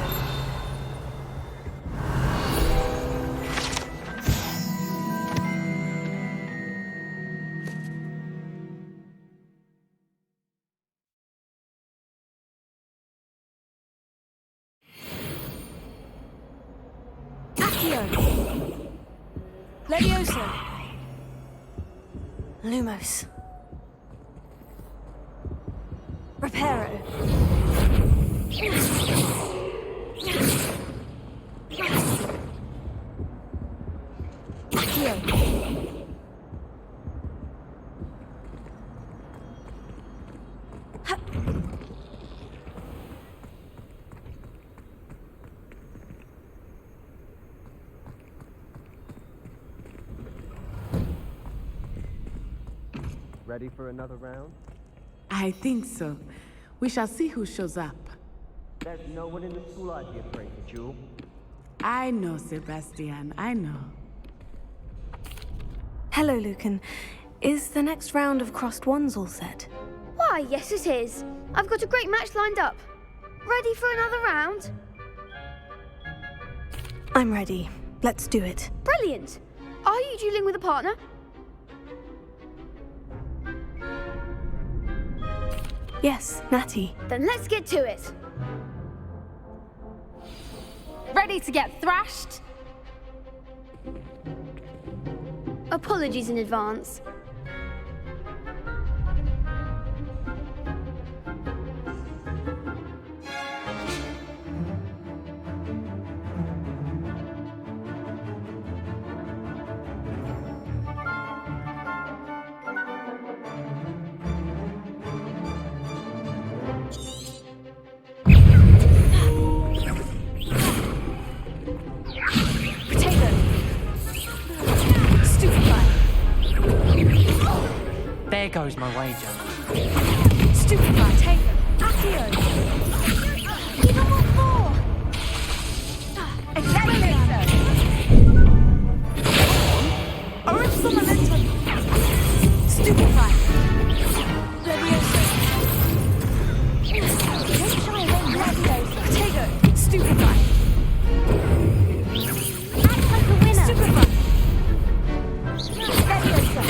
Accio. Levioso. Lumos. Reparo. Ready for another round? I think so. We shall see who shows up. There's no one in the school I'd be afraid of, Jewel. I know, Sebastian, I know. Hello, Lucan. Is the next round of Crossed Wands all set? Why, yes it is. I've got a great match lined up. Ready for another round? I'm ready. Let's do it. Brilliant. Are you dueling with a partner? Yes, Natty. Then let's get to it. Ready to get thrashed? Apologies in advance. There goes my wager. Stupefy, take them. Accio. You don't want more. Accelerator. Oripso momentum. Stupefy. Levioso. Don't shy away, Levioso. Potato. Stupefy. Act like a winner. Stupefy. Levioso.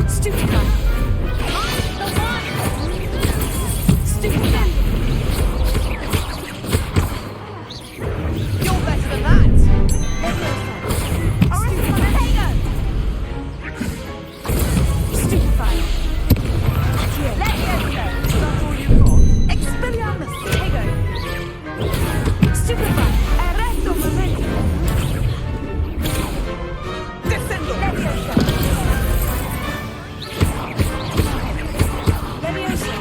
Stupefy. You're better than that! Stupefy! Levioso! Is that all you've got? Expelliarmus! Tego! Stupefy! Arresto momento! Descendo! Levioso! Levioso!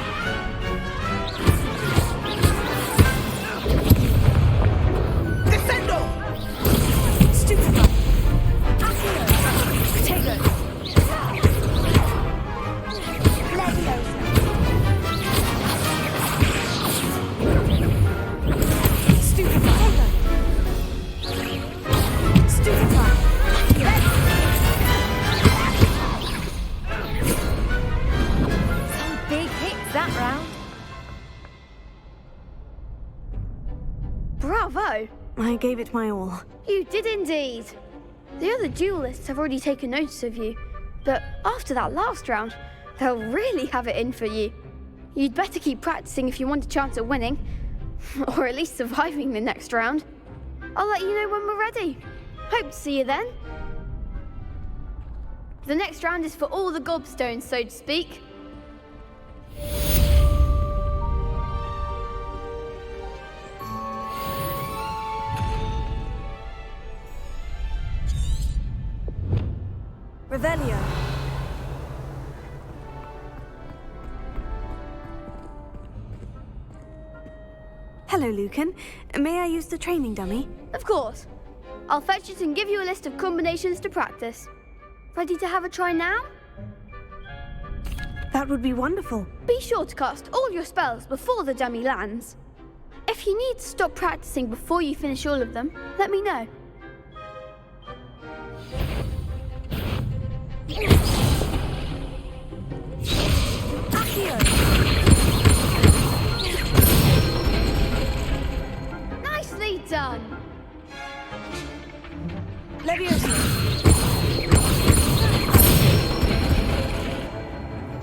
that round. Bravo! I gave it my all. You did indeed. The other duelists have already taken notice of you, but after that last round, they'll really have it in for you. You'd better keep practicing if you want a chance at winning, or at least surviving the next round. I'll let you know when we're ready. Hope to see you then. The next round is for all the gobstones, so to speak. Revelio. Hello, Lucan. May I use the training dummy? Of course. I'll fetch it and give you a list of combinations to practice. Ready to have a try now? That would be wonderful. Be sure to cast all your spells before the dummy lands. If you need to stop practicing before you finish all of them, let me know. Nicely done.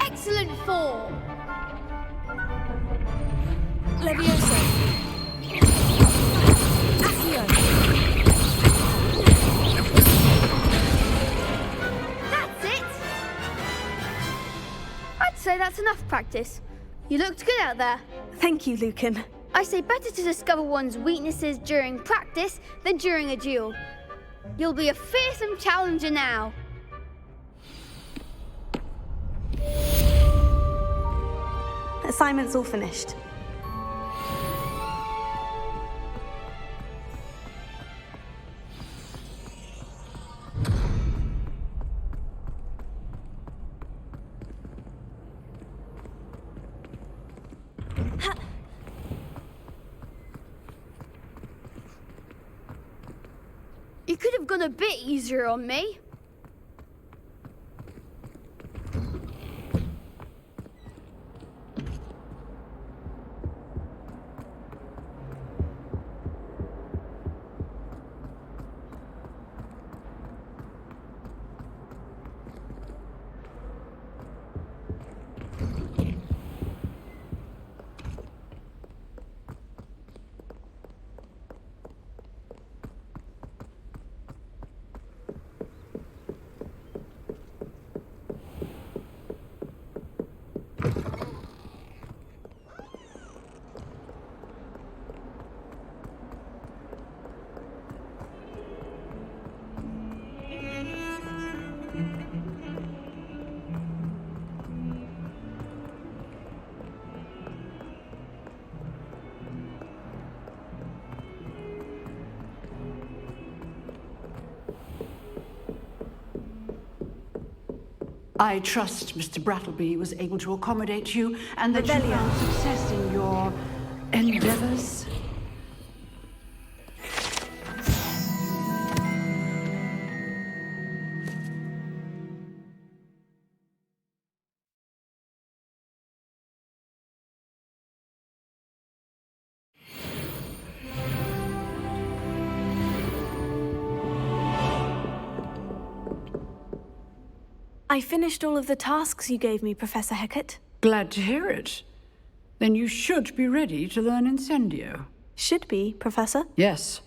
Excellent form. Levioso. Accio. That's it. I'd say that's enough practice. You looked good out there. Thank you, Lucan. I say better to discover one's weaknesses during practice than during a duel. You'll be a fearsome challenger now. Assignment's all finished. You could have gone a bit easier on me. I trust Mr. Brattleby was able to accommodate you and that you found success in your endeavors. I finished all of the tasks you gave me, Professor Hecat. Glad to hear it. Then you should be ready to learn Incendio. Should be, Professor? Yes.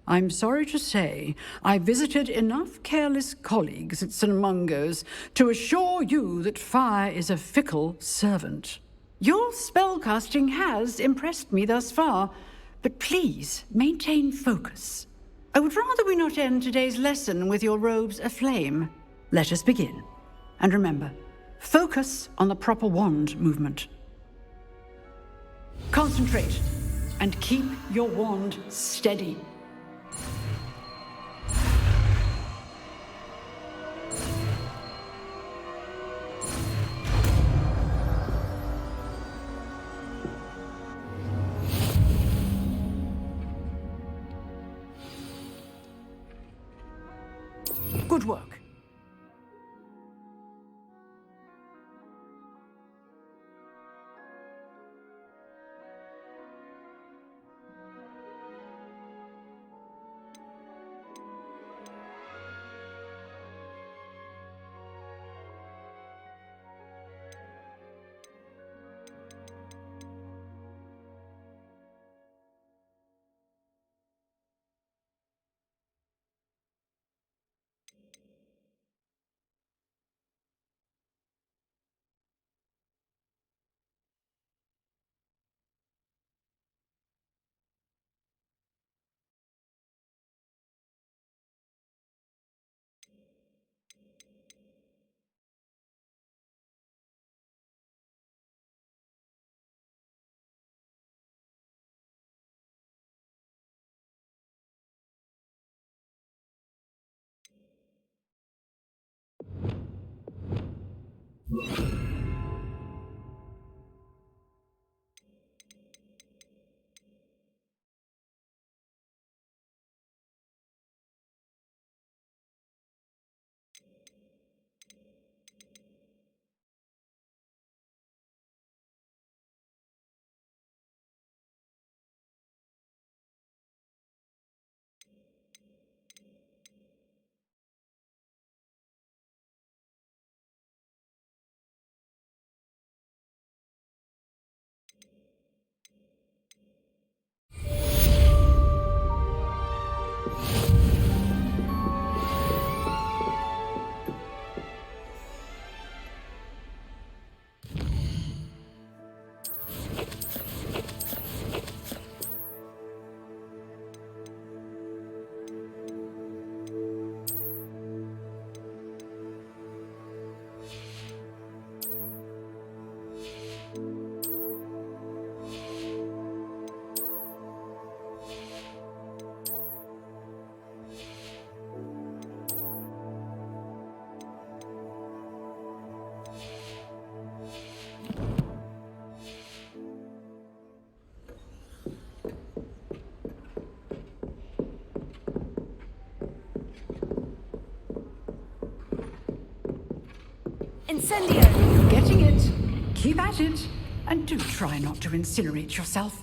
I'm sorry to say, I visited enough careless colleagues at St. Mungo's to assure you that fire is a fickle servant. Your spellcasting has impressed me thus far, but please maintain focus. I would rather we not end today's lesson with your robes aflame. Let us begin. And remember, focus on the proper wand movement. Concentrate and keep your wand steady. Good work. Incendio! You're getting it. Keep at it. And do try not to incinerate yourself.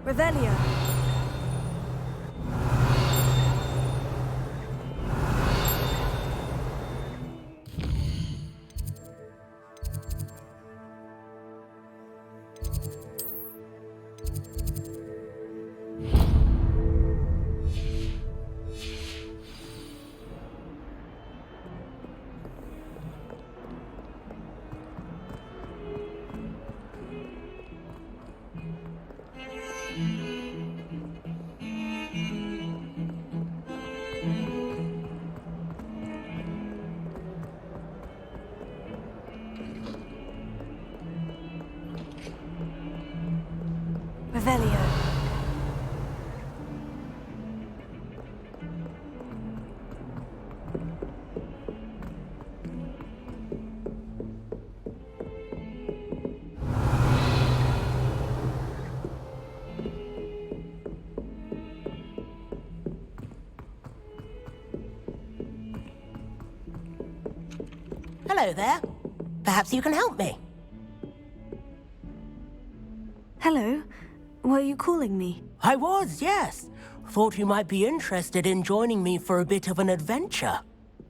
Revelio. Revelio. Hello there. Perhaps you can help me. Hello. Were you calling me? I was, yes. Thought you might be interested in joining me for a bit of an adventure.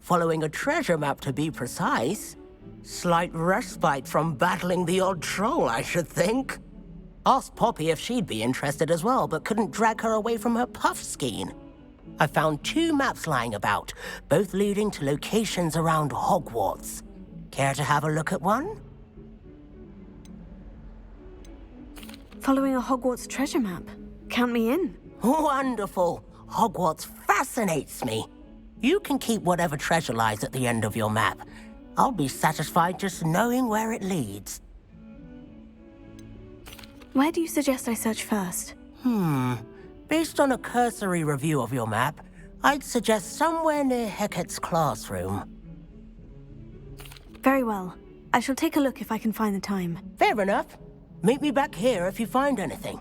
Following a treasure map, to be precise. Slight respite from battling the odd troll, I should think. Asked Poppy if she'd be interested as well, but couldn't drag her away from her puff skein. I found 2 maps lying about, both leading to locations around Hogwarts. Care to have a look at one? Following a Hogwarts treasure map. Count me in. Wonderful. Hogwarts fascinates me. You can keep whatever treasure lies at the end of your map. I'll be satisfied just knowing where it leads. Where do you suggest I search first? Based on a cursory review of your map, I'd suggest somewhere near Hecate's classroom. Very well. I shall take a look if I can find the time. Fair enough. Meet me back here if you find anything.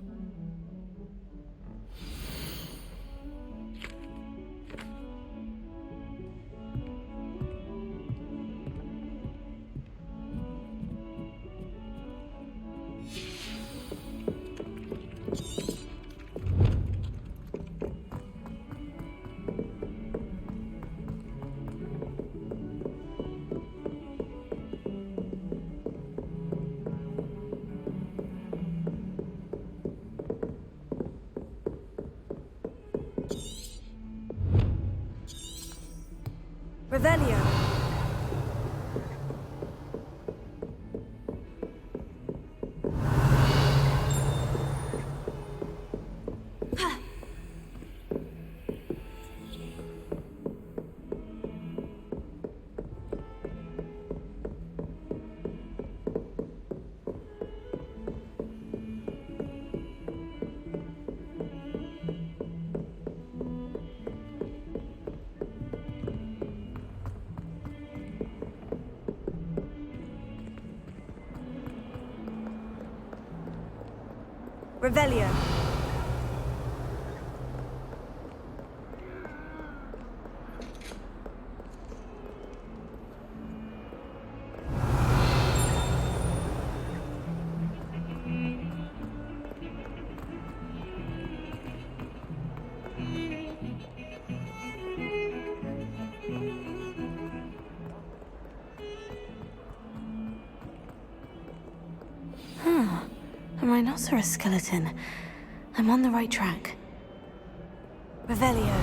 Revelio. A rhinoceros skeleton. I'm on the right track. Revelio.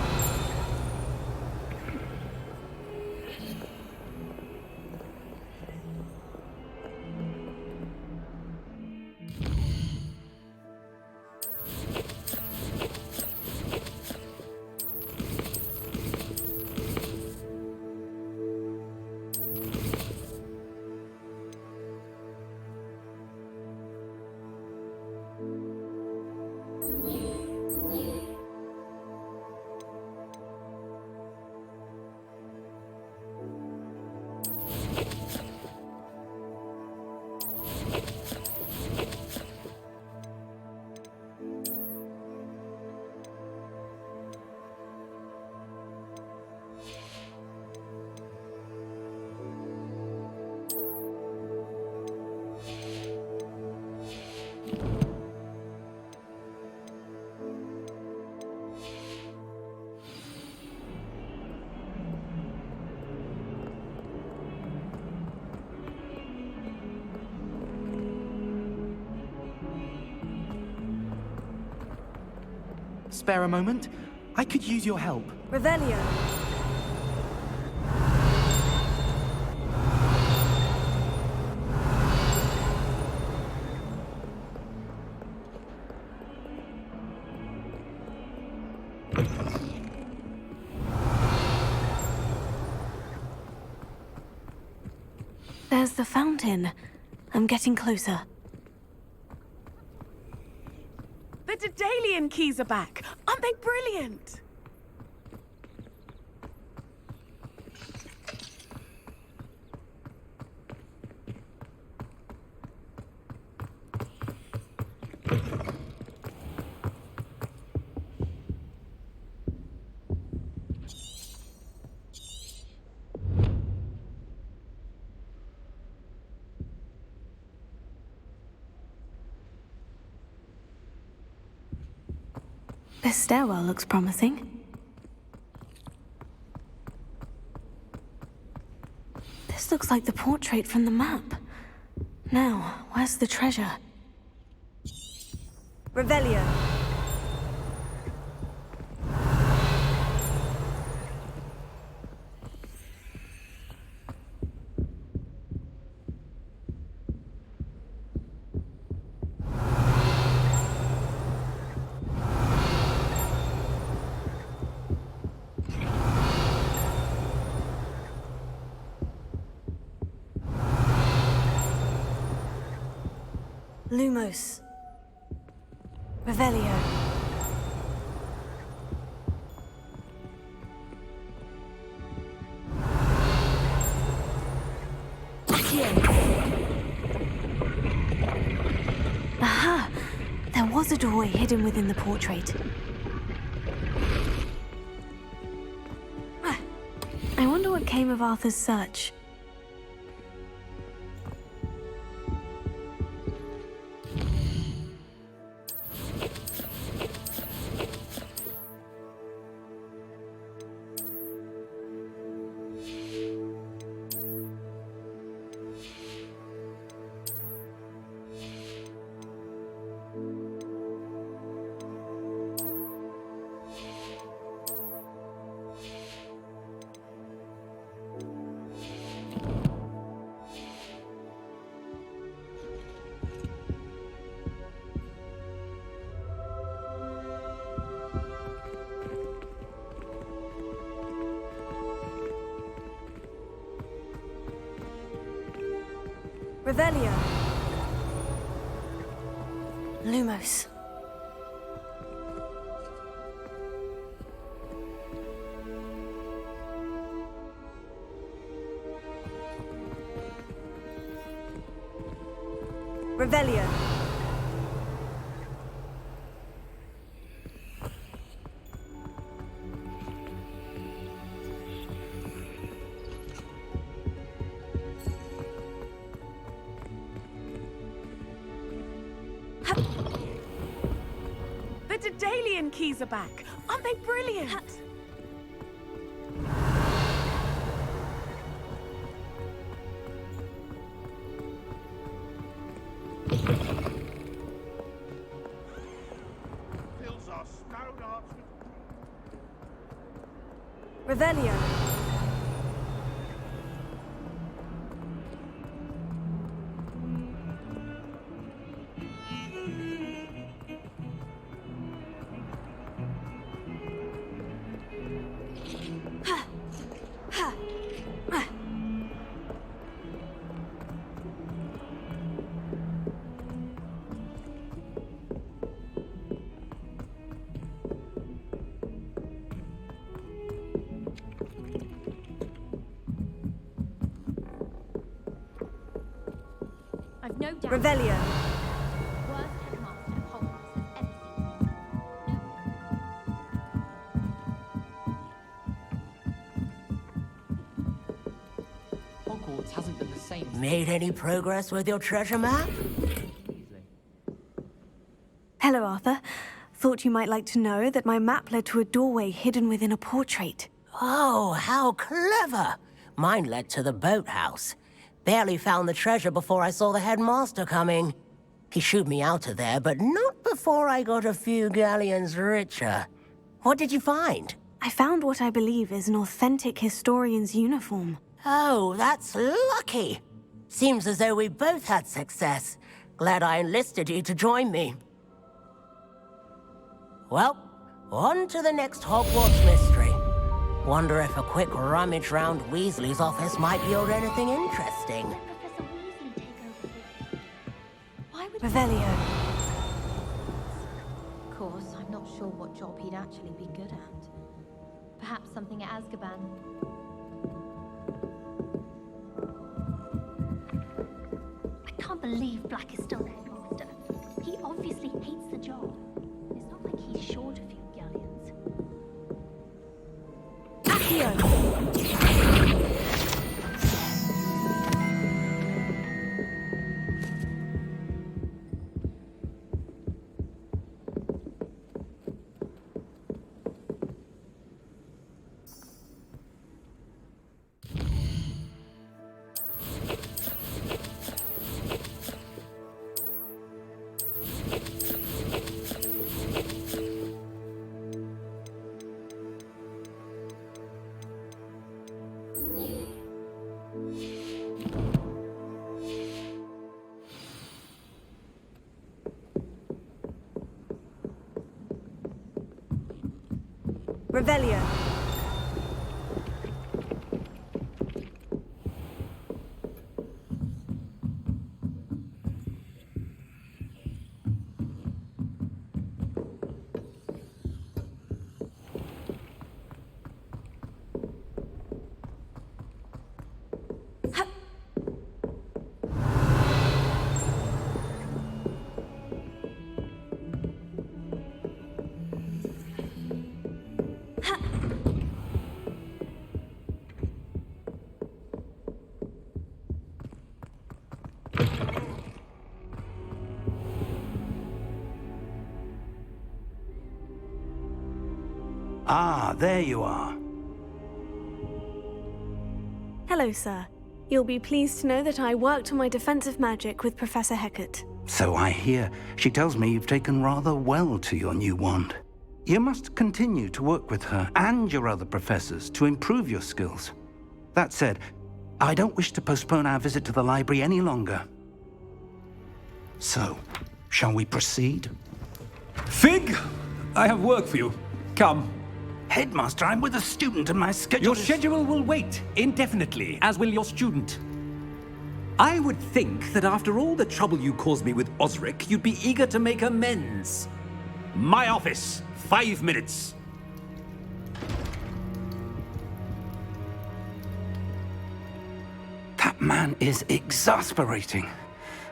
Spare a moment? I could use your help. Revelio. There's the fountain. I'm getting closer. The Daedalian keys are back. Aren't they brilliant? This stairwell looks promising. This looks like the portrait from the map. Now, where's the treasure? Revelio. Lumos. Revelio. Aha! There was a doorway hidden within the portrait. I wonder what came of Arthur's search. Revelio. Lumos. Revelio. The Daedalian keys are back. Aren't they brilliant? Revelio. I've no doubt. Revelio. Worst headmaster Hogwarts has ever seen. Hogwarts hasn't been the same. Made any progress with your treasure map? Hello, Arthur. Thought you might like to know that my map led to a doorway hidden within a portrait. Oh, how clever! Mine led to the boathouse. Barely found the treasure before I saw the headmaster coming. He shooed me out of there, but not before I got a few galleons richer. What did you find? I found what I believe is an authentic historian's uniform. Oh, that's lucky. Seems as though we both had success. Glad I enlisted you to join me. Well, on to the next Hogwarts mystery. Wonder if a quick rummage round Weasley's office might yield anything interesting. Why would Revelio. Of course, I'm not sure what job he'd actually be good at. Perhaps something at Azkaban. I can't believe Black is still headmaster. He obviously hates the job. It's not like he's short a few galleons. Revelio. Ah, there you are. Hello, sir. You'll be pleased to know that I worked on my defensive magic with Professor Hecat. So I hear. She tells me you've taken rather well to your new wand. You must continue to work with her and your other professors to improve your skills. That said, I don't wish to postpone our visit to the library any longer. So, shall we proceed? Fig! I have work for you. Come. Headmaster, I'm with a student and my schedule Your schedule will wait indefinitely, as will your student. I would think that after all the trouble you caused me with Osric, you'd be eager to make amends. My office, 5 minutes. That man is exasperating.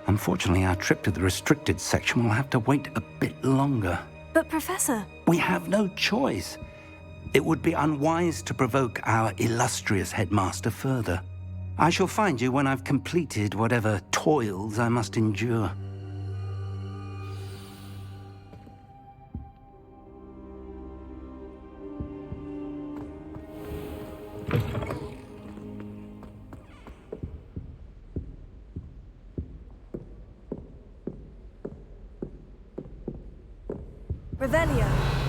Unfortunately, our trip to the restricted section will have to wait a bit longer. But, Professor... We have no choice. It would be unwise to provoke our illustrious headmaster further. I shall find you when I've completed whatever toils I must endure. Revelio.